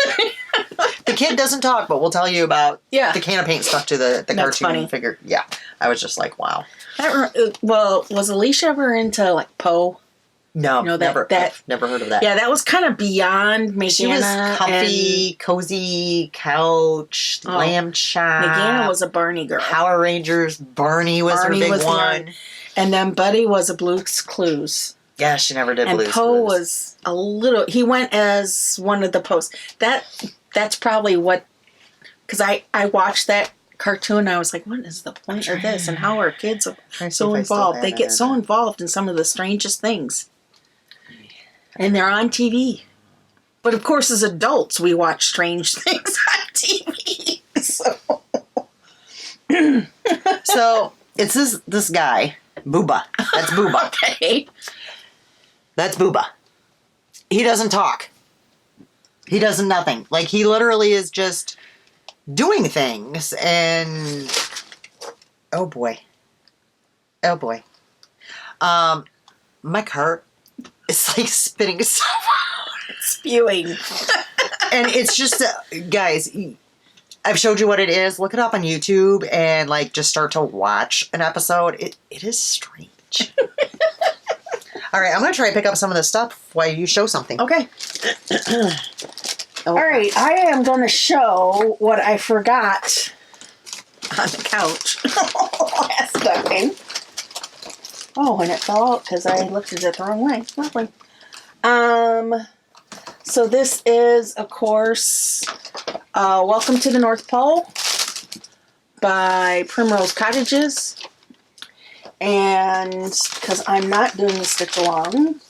The kid doesn't talk, but we'll tell you about the can of paint stuck to the cartoon figure. Yeah. I was just like, wow. Well, was Alisha ever into like Poe? No, never heard of that. Yeah, that was kind of beyond Megana. She was comfy, cozy, couch, lamb chop. Megana was a Barney girl. Power Rangers, Barney was her big one. And then Buddy was a Blue's Clues. Yeah, she never did Blue's Clues. And Poe was a little... He went as one of the Poes. That's probably what... Because I watched that cartoon and I was like, what is the point of this? And how are kids so involved? They get so involved in some of the strangest things. And they're on TV. But of course, as adults, we watch strange things on TV. So it's this guy, Booba. That's Booba. Okay. That's Booba. He doesn't talk. He does nothing. Like, he literally is just doing things. And... Oh, boy. My cart... It's like spitting stuff out. Spewing. And it's just, guys, I've showed you what it is. Look it up on YouTube and, like, just start to watch an episode. It is strange. All right, I'm going to try to pick up some of this stuff while you show something. Okay. All right, I am going to show what I forgot on the couch last time. Oh, and it fell out because I lifted it the wrong way. Lovely. So this is, of course, Welcome to the North Pole by Primrose Cottages. And because I'm not doing the stitch along,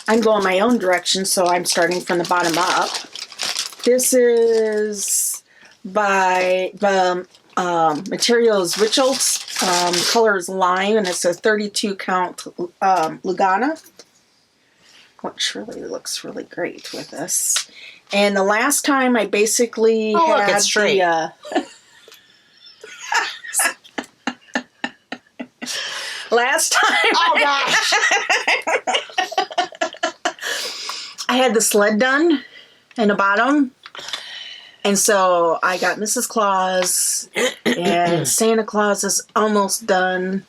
I'm going my own direction, so I'm starting from the bottom up. This is by the materials Rituals. Color is lime, and it's a 32 count Lugana, which really looks really great with this. And the last time I basically look, it's straight. Last time, oh gosh, I had the sled done in the bottom. And so I got Mrs. Claus, and Santa Claus is almost done.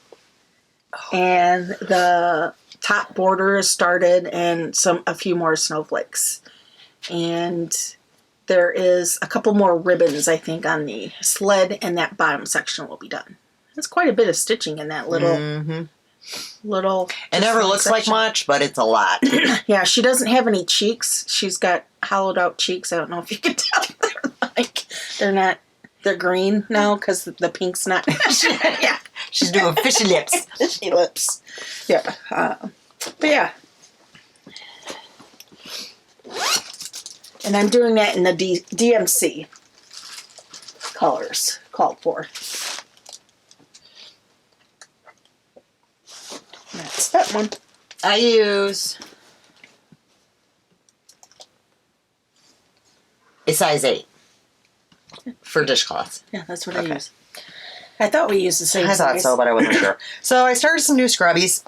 and the top border is started, and a few more snowflakes. And there is a couple more ribbons, I think, on the sled, and that bottom section will be done. There's quite a bit of stitching in that little. It never looks like much, but it's a lot. Yeah, she doesn't have any cheeks. She's got hollowed out cheeks. I don't know if you can tell. They're green now because the pink's not. Yeah, she's doing fishy lips. Fishy lips. Yeah. But yeah. And I'm doing that in the DMC colors called for. That's that one. I use a size 8 for dishcloths. Yeah, that's what I use. I thought we used the same size. I thought so, but I wasn't sure. So I started some new scrubbies.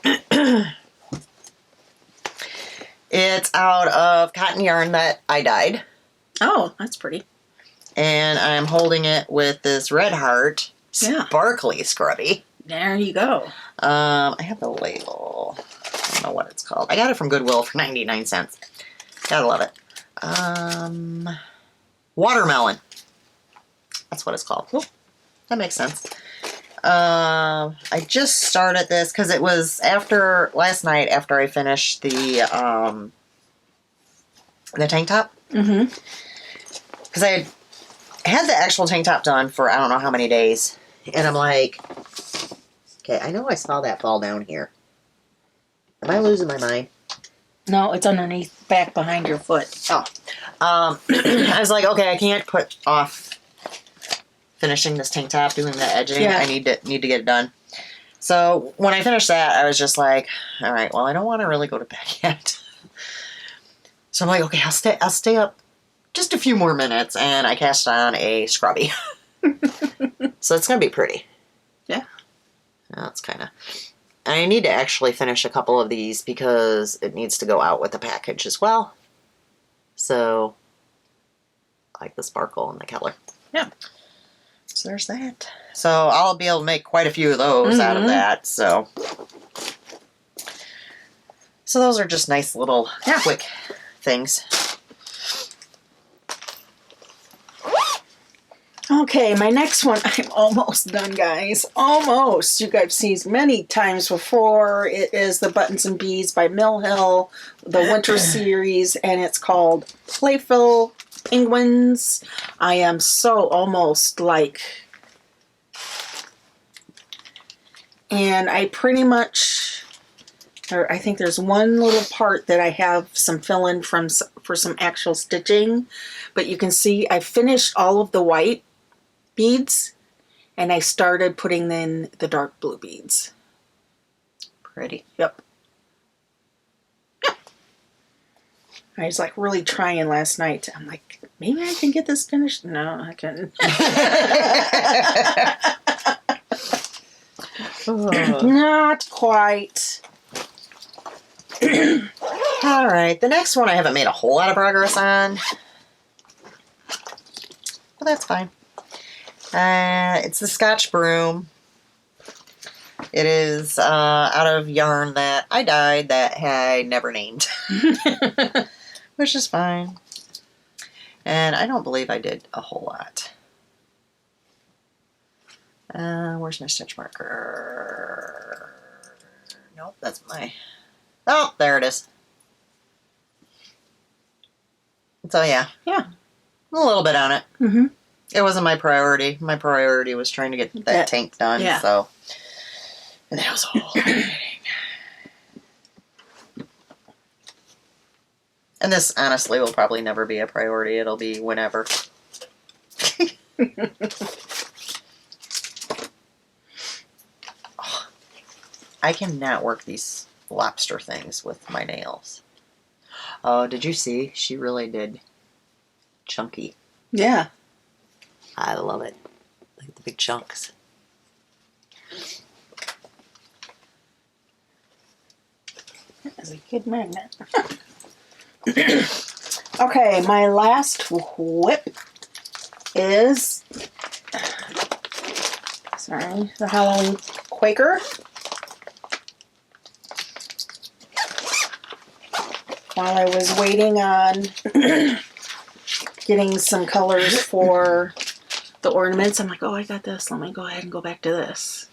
It's out of cotton yarn that I dyed. Oh, that's pretty. And I'm holding it with this Red Heart sparkly scrubby. There you go. I have the label. I don't know what it's called. I got it from Goodwill for 99 cents. Gotta love it. Watermelon. That's what it's called. Cool. That makes sense. I just started this because it was last night after I finished the tank top. Mm-hmm. Because I had the actual tank top done for I don't know how many days. And I'm like, okay, I know I saw that fall down here. Am I losing my mind? No, it's underneath, back behind your foot. Oh. I was like, okay, I can't put off finishing this tank top, doing the edging. Yeah. I need to get it done. So when I finished that, I was just like, all right, well, I don't want to really go to bed yet. So I'm like, okay, I'll stay up just a few more minutes, and I cast on a scrubby. So it's going to be pretty. Yeah. That's kind of... I need to actually finish a couple of these because it needs to go out with the package as well. So, I like the sparkle and the color. Yeah. So there's that. So I'll be able to make quite a few of those out of that. So those are just nice little quick things. Okay, my next one, I'm almost done, guys. Almost. You guys have seen many times before. It is the Buttons and Beads by Mill Hill, the winter series, and it's called Playful Penguins. I am so almost like... And I pretty much... I think there's one little part that I have some fill-in for some actual stitching. But you can see I finished all of the white beads, and I started putting in the dark blue beads. Pretty. Yep. I was like really trying last night. I'm like, maybe I can get this finished. No, I couldn't. Not quite. All right, the next one I haven't made a whole lot of progress on. But that's fine. It's the Scotch Broom. It is out of yarn that I dyed that I never named. Which is fine. And I don't believe I did a whole lot. Where's my stitch marker? Nope, that's my... Oh, there it is. So yeah. Yeah. A little bit on it. Mm-hmm. It wasn't my priority. My priority was trying to get that tank done. Yeah. So, and that was all. And this, honestly, will probably never be a priority. It'll be whenever. Oh, I cannot work these lobster things with my nails. Oh, did you see? She really did chunky. Yeah. I love it. Look at the big chunks. That is a good magnet. Okay, my last whip is, sorry, the Halloween Quaker. while I was waiting on getting some colors for the ornaments, I'm like, oh, I got this. Let me go ahead and go back to this.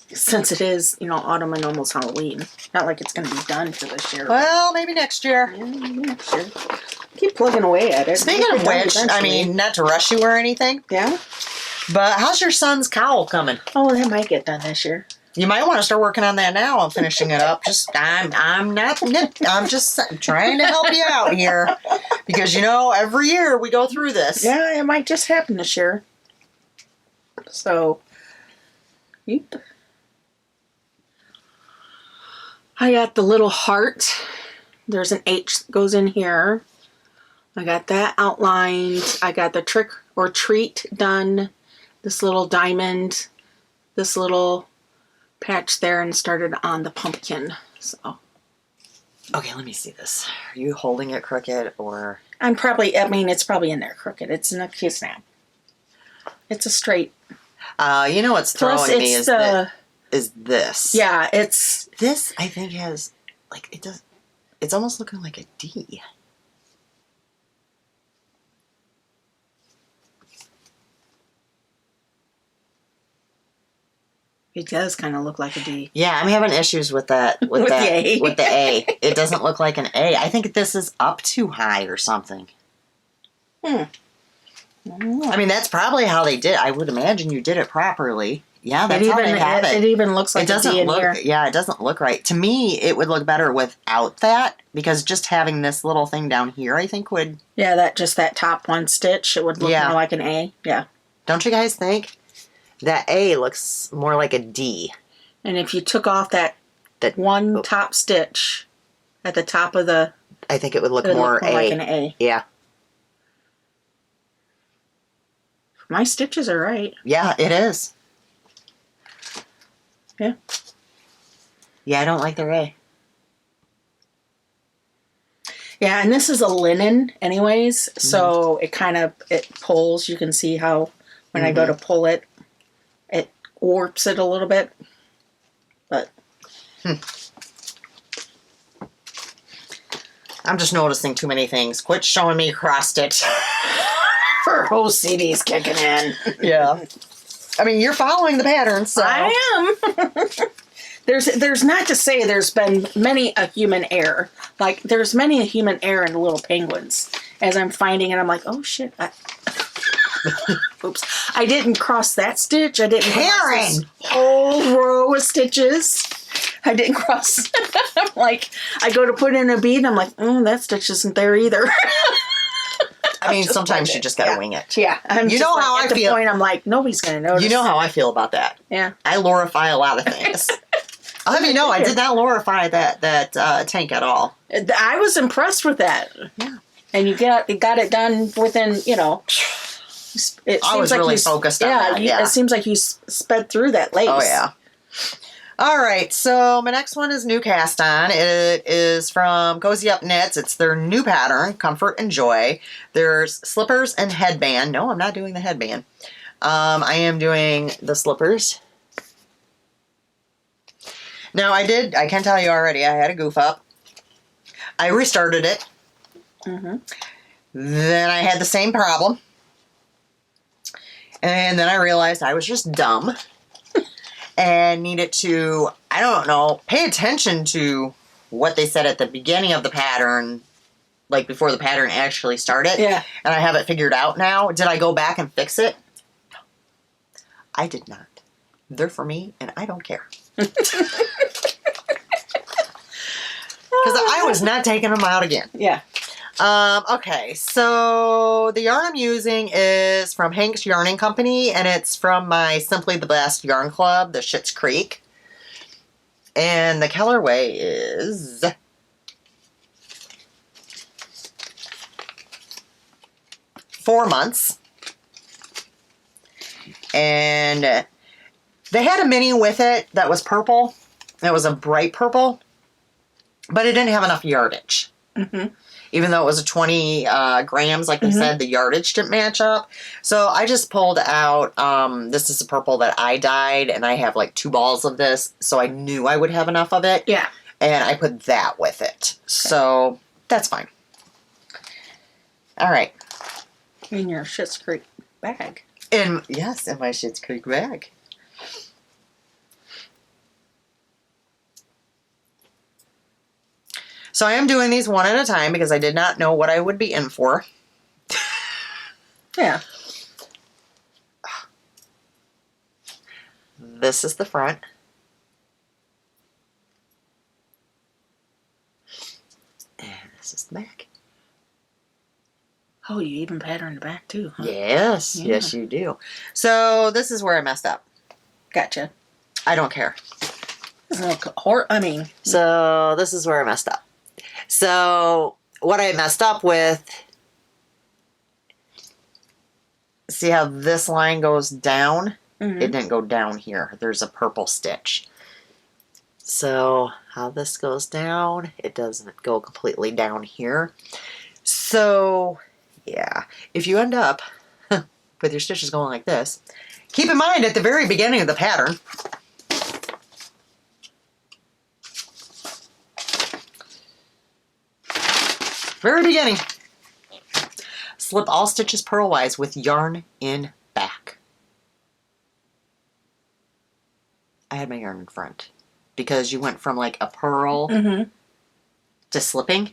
Since it is, autumn and almost Halloween. Not like it's going to be done for this year. Well, maybe next year. Yeah, maybe next year. Keep plugging away at it. Speaking of which, I mean, not to rush you or anything. Yeah? But how's your son's cowl coming? Oh, that might get done this year. You might want to start working on that now. I'm finishing it up. I'm just trying to help you out here. Because, every year we go through this. Yeah, it might just happen this year. So, yep. I got the little heart. There's an H that goes in here. I got that outlined. I got the trick or treat done. This little diamond. This little patch there, and started on the pumpkin. So. Okay, let me see this. Are you holding it crooked or? It's probably in there crooked. It's in a snap. It's a straight. What's throwing me is this. Yeah, it's. This, I think, has, it's almost looking like a D. It does kind of look like a D. Yeah, I'm having issues with that. With the A. With the A. It doesn't look like an A. I think this is up too high or something. I mean, that's probably how they did. I would imagine you did it properly. Yeah, that's how they have it. It even looks like it doesn't a D in look. here. Yeah, it doesn't look right. To me, it would look better without that, because just having this little thing down here, I think would. Yeah, that top one stitch, it would look more like an A. Yeah. Don't you guys think? That A looks more like a D. And if you took off that one top stitch at the top of the... I think it would look more like an A. Yeah. My stitches are right. Yeah, it is. Yeah. Yeah, I don't like their A. Yeah, and this is a linen anyways, so it pulls. You can see how when I go to pull it, it warps it a little bit. But I'm just noticing too many things. Quit showing me cross stitch. Her OCD's kicking in. Yeah. I mean, you're following the pattern, so. I am. There's not to say there's been many a human error. Like, there's many a human error in the little penguins. As I'm finding it, I'm like, oh shit. Oops. I didn't cross that stitch. I didn't cross this whole row of stitches. I didn't cross. I'm like, I go to put in a bead and I'm like, that stitch isn't there either. I mean, sometimes you just gotta wing it. Yeah. You know how I feel. At the point, I'm like, nobody's gonna notice. You know how I feel about that. Yeah. I lorify a lot of things. I'll have you know, I did not lorify that tank at all. I was impressed with that. Yeah. And you got it done within, I was really focused on that. Yeah. It seems like you sped through that lace. Oh, yeah. All right, so my next one is new cast on. It is from Cozy Up Knits. It's their new pattern, Comfort and Joy. There's slippers and headband. No, I'm not doing the headband. I am doing the slippers. Now, I can tell you already, I had a goof up. I restarted it. Mm-hmm. Then I had the same problem. And then I realized I was just dumb. And needed to, I don't know, pay attention to what they said at the beginning of the pattern, like before the pattern actually started. Yeah. And I have it figured out now. Did I go back and fix it? No. I did not. They're for me, and I don't care. Because I was not taking them out again. Yeah. Okay, so the yarn I'm using is from Hank's Yarning Company, and it's from my Simply the Best Yarn Club, the Schitt's Creek. And the colorway is 4 months. And they had a mini with it that was purple. It was a bright purple, but it didn't have enough yardage. Mm-hmm. Even though it was a 20 grams, like they said, the yardage didn't match up. So I just pulled out, this is the purple that I dyed, and I have like 2 balls of this, so I knew I would have enough of it. Yeah. And I put that with it. Okay. So That's fine. All right. In your Schitt's Creek bag. Yes, in my Schitt's Creek bag. So I am doing these one at a time because I did not know what I would be in for. Yeah. This is the front. And this is the back. Oh, you even pattern the back too, huh? Yes, Yeah. yes you do. So this is where I messed up. Gotcha. I don't care. So this is where I messed up. So what I messed up with, see how this line goes down? Mm-hmm. It didn't go down here. There's a purple stitch. So how this goes down, it doesn't go completely down here. So yeah, if you end up with your stitches going like this, keep in mind at the very beginning of the pattern, very beginning, slip all stitches purlwise with yarn in back. I had my yarn in front because you went from like a purl to slipping,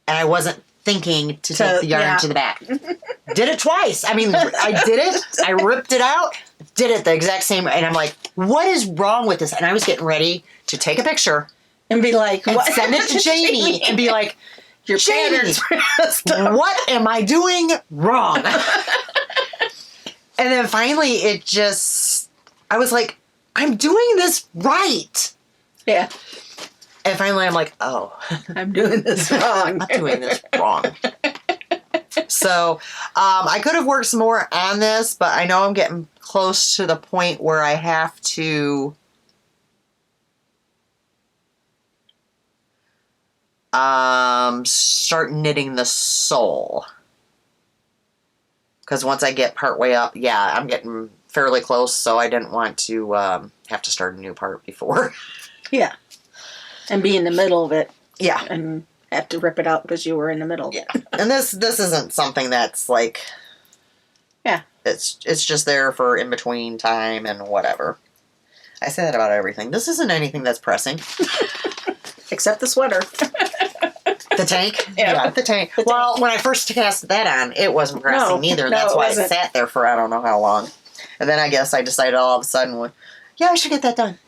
and I wasn't thinking to take the yarn to the back. Did it twice. I mean, I did it. I ripped it out, did it the exact same, and I'm like, what is wrong with this? And I was getting ready to take a picture and be like, and what? send it to Jamie and be like, your Jamie, patterns. what am I doing wrong? And then finally it just, I was like, I'm doing this right. Yeah. And finally I'm like, oh. I'm doing this wrong. I'm doing this wrong. So I could have worked some more on this, but I know I'm getting close to the point where I have to start knitting the sole. Because once I get part way up, yeah, I'm getting fairly close, so I didn't want to have to start a new part before. Yeah. And be in the middle of it. Yeah. And have to rip it out because you were in the middle. Yeah. And this isn't something that's like, yeah, it's just there for in between time and whatever. I say that about everything. This isn't anything that's pressing. Except the sweater. The tank? Yeah. The tank. Well, when I first cast that on, it wasn't pressing either. No, That's why wasn't. it sat there for I don't know how long. And then I guess I decided all of a sudden, well, yeah, I should get that done.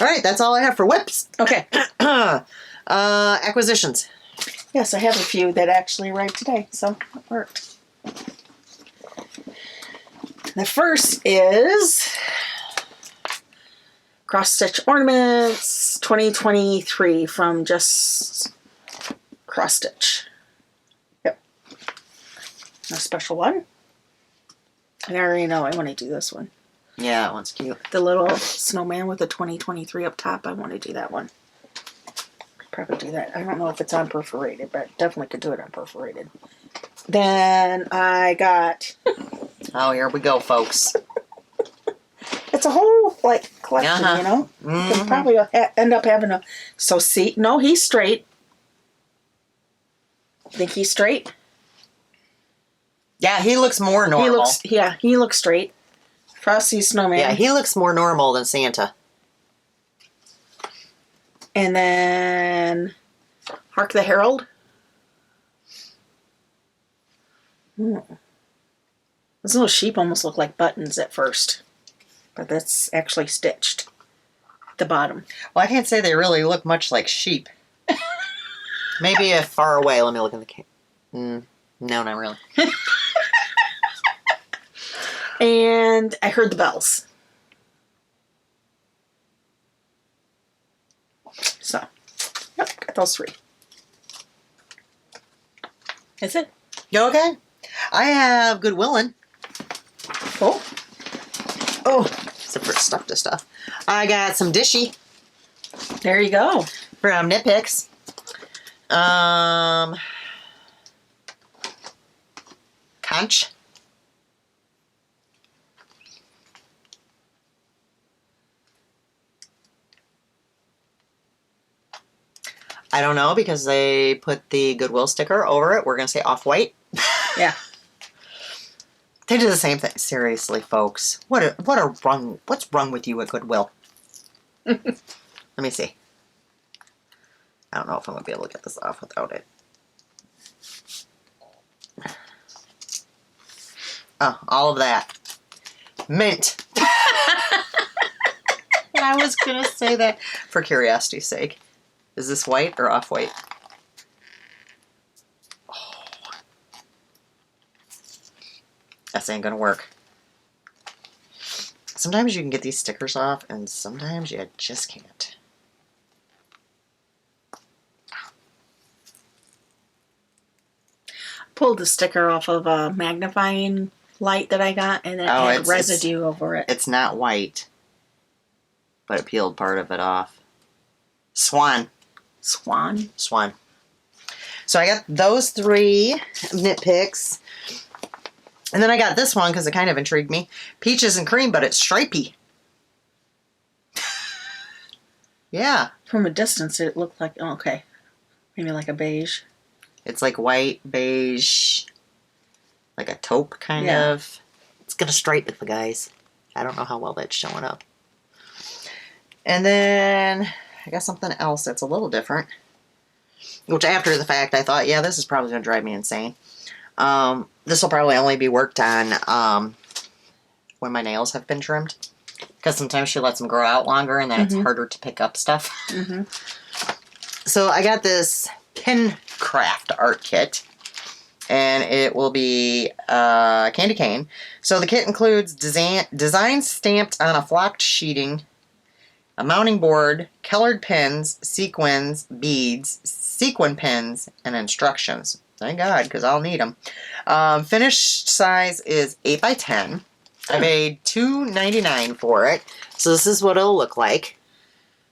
All right, that's all I have for whips. Okay. Acquisitions. Yes, I have a few that actually arrived today, so it worked. The first is Cross Stitch Ornaments 2023 from Just Cross Stitch. Yep. A special one. I already know I want to do this one. Yeah, that one's cute. The little snowman with the 2023 up top. I want to do that one. Probably do that. I don't know if it's on perforated, but definitely could do it on perforated. Then I got... Oh, here we go, folks. It's a whole, like, collection, you know? Mm-hmm. Could probably end up having a... So, see... No, he's straight. Think he's straight? Yeah, he looks more normal. He looks straight. Frosty Snowman. Yeah, he looks more normal than Santa. And then Hark the Herald. Ooh. Those little sheep almost look like buttons at first. But that's actually stitched. The bottom. Well, I can't say they really look much like sheep. Maybe if far away. Let me look in the camera. No, not really. And I heard the bells. So, yep, got those three. That's it. You okay? I have Goodwillin'. Oh. Oh, except for stuff to stuff. I got some Dishy There you go. from Knit Picks. Conch. I don't know because they put the Goodwill sticker over it. We're going to say off-white. Yeah. They do the same thing. Seriously, folks. What's wrong with you at Goodwill? Let me see. I don't know if I'm going to be able to get this off without it. Oh, all of that. Mint. I was going to say that for curiosity's sake. Is this white or off-white? Oh. This ain't going to work. Sometimes you can get these stickers off, and sometimes you just can't. Pulled the sticker off of a magnifying light that I got, and it had residue over it. It's not white, but it peeled part of it off. Swan. So I got those 3 nitpicks. And then I got this one because it kind of intrigued me. Peaches and cream, but it's stripy. Yeah. From a distance, it looked like, oh, okay, maybe like a beige. It's like white, beige, like a taupe kind of. It's going to stripe it, the guys. I don't know how well that's showing up. And then I got something else that's a little different. Which after the fact, I thought, yeah, this is probably going to drive me insane. This will probably only be worked on when my nails have been trimmed. Because sometimes she lets them grow out longer and then it's harder to pick up stuff. So I got this pin craft art kit. And it will be candy cane. So the kit includes designs stamped on a flocked sheeting, a mounting board, colored pins, sequins, beads, sequin pins, and instructions. Thank God, because I'll need them. Finished size is 8 by 10. I paid $2.99 for it. So this is what it'll look like.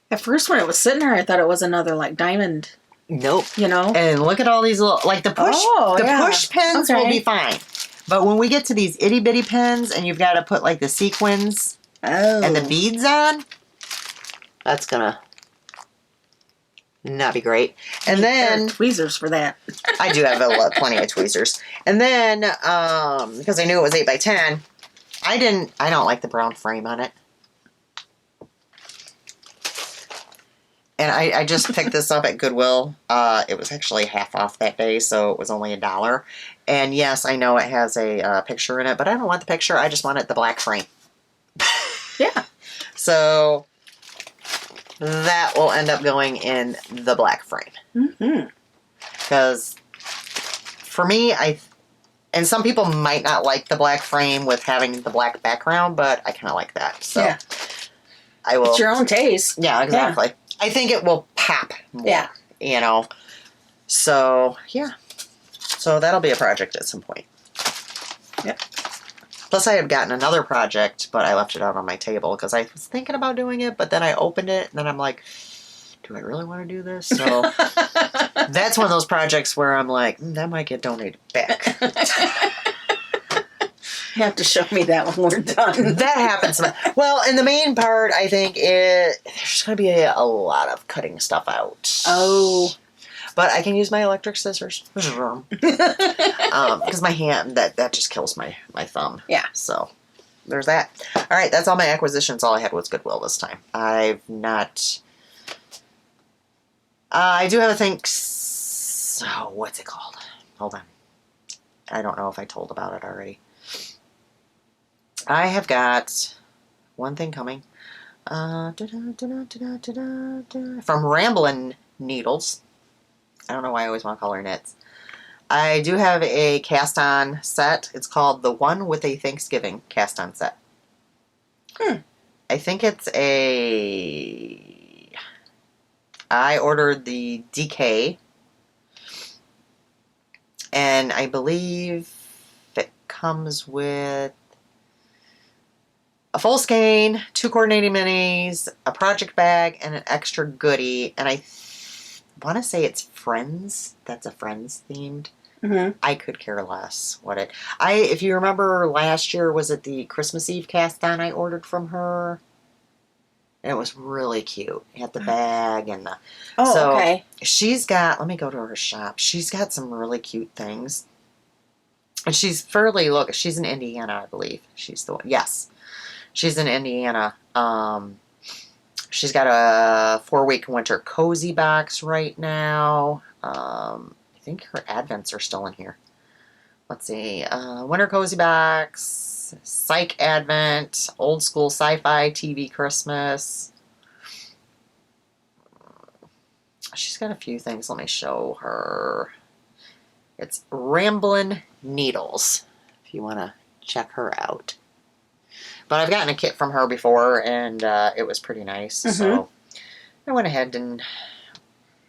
At first, when it was sitting there, I thought it was another like diamond. Nope. You know? And look at all these little, like the push pins will be fine. But when we get to these itty bitty pins and you've got to put like the sequins and the beads on, that's gonna not be great. And then tweezers for that. I do have plenty of tweezers. And then because I knew it was 8 by 10, I don't like the brown frame on it. And I just picked this up at Goodwill. It was actually half off that day, so it was only $1. And yes, I know it has a picture in it, but I don't want the picture. I just want the black frame. Yeah. So that will end up going in the black frame. Because for me, and some people might not like the black frame with having the black background, but I kind of like that. So yeah. I will. It's your own taste. Yeah, exactly. Yeah. I think it will pop more. Yeah. You know. So, yeah. So that'll be a project at some point. Yep. Plus, I have gotten another project, but I left it out on my table because I was thinking about doing it, but then I opened it, and then I'm like, do I really want to do this? So that's one of those projects where I'm like, that might get donated back. You have to show me that when we're done. That happens. Well, in the main part, I think there's going to be a lot of cutting stuff out. Oh. But I can use my electric scissors. Because my hand, that just kills my thumb. Yeah. So, there's that. All right, that's all my acquisitions. All I had was Goodwill this time. I've not... I do have a thing... So, what's it called? Hold on. I don't know if I told about it already. I have got one thing coming. From Ramblin' Needles. I don't know why I always want to call her knits. I do have a cast-on set. It's called the One with a Thanksgiving cast-on set. I think it's I ordered the DK. And I believe it comes with a full skein, 2 coordinating minis, a project bag, and an extra goodie. And I want to say it's Friends. That's a Friends themed. I could care less what it. If you remember last year, was it the Christmas Eve cast on I ordered from her? And it was really cute. It had the bag and the... Oh, so okay. she's got... Let me go to her shop. She's got some really cute things. And she's fairly... Look, she's in Indiana, I believe. She's the one. Yes. She's in Indiana. She's got a 4-week winter cozy box right now. I think her advents are still in here. Let's see. Winter cozy box... Psych Advent, old school sci-fi TV Christmas. She's got a few things. Let me show her. It's Ramblin' Needles, if you want to check her out. But I've gotten a kit from her before, and it was pretty nice. So I went ahead and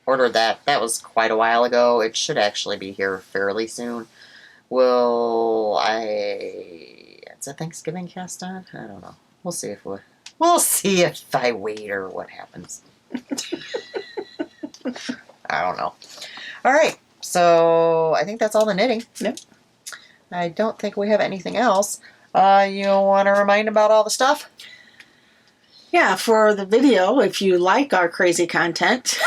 ordered that. That was quite a while ago. It should actually be here fairly soon. Is it Thanksgiving cast on? I don't know. We'll see if I wait or what happens. I don't know. All right. So I think that's all the knitting. Yep. I don't think we have anything else. You want to remind about all the stuff? Yeah, for the video, if you like our crazy content,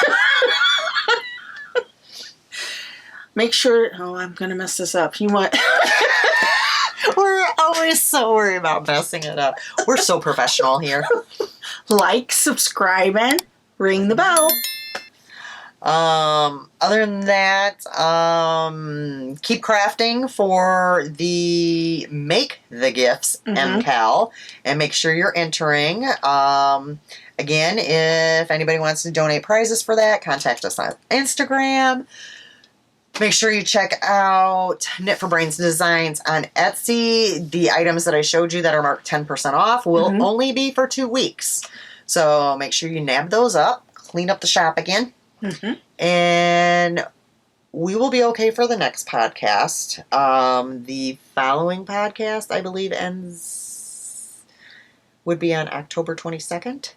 make sure... Oh, I'm going to mess this up. You want... We're always so worried about messing it up. We're so professional here. Like, subscribe, and ring the bell. Other than that, keep crafting for the Make the Gifts MCAL, and make sure you're entering. Again, if anybody wants to donate prizes for that, contact us on Instagram. Make sure you check out Knit for Brains Designs on Etsy. The items that I showed you that are marked 10% off will only be for 2 weeks. So make sure you nab those up, clean up the shop again, and we will be okay for the next podcast. The following podcast, I believe, would be on October 22nd.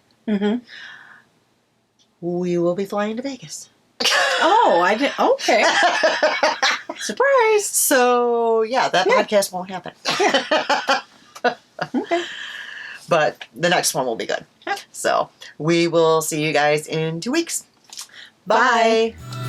We will be flying to Vegas. Oh, I did. Okay. Surprise. So, yeah, that podcast won't happen. Okay. But the next one will be good. So, we will see you guys in 2 weeks. Bye. Bye.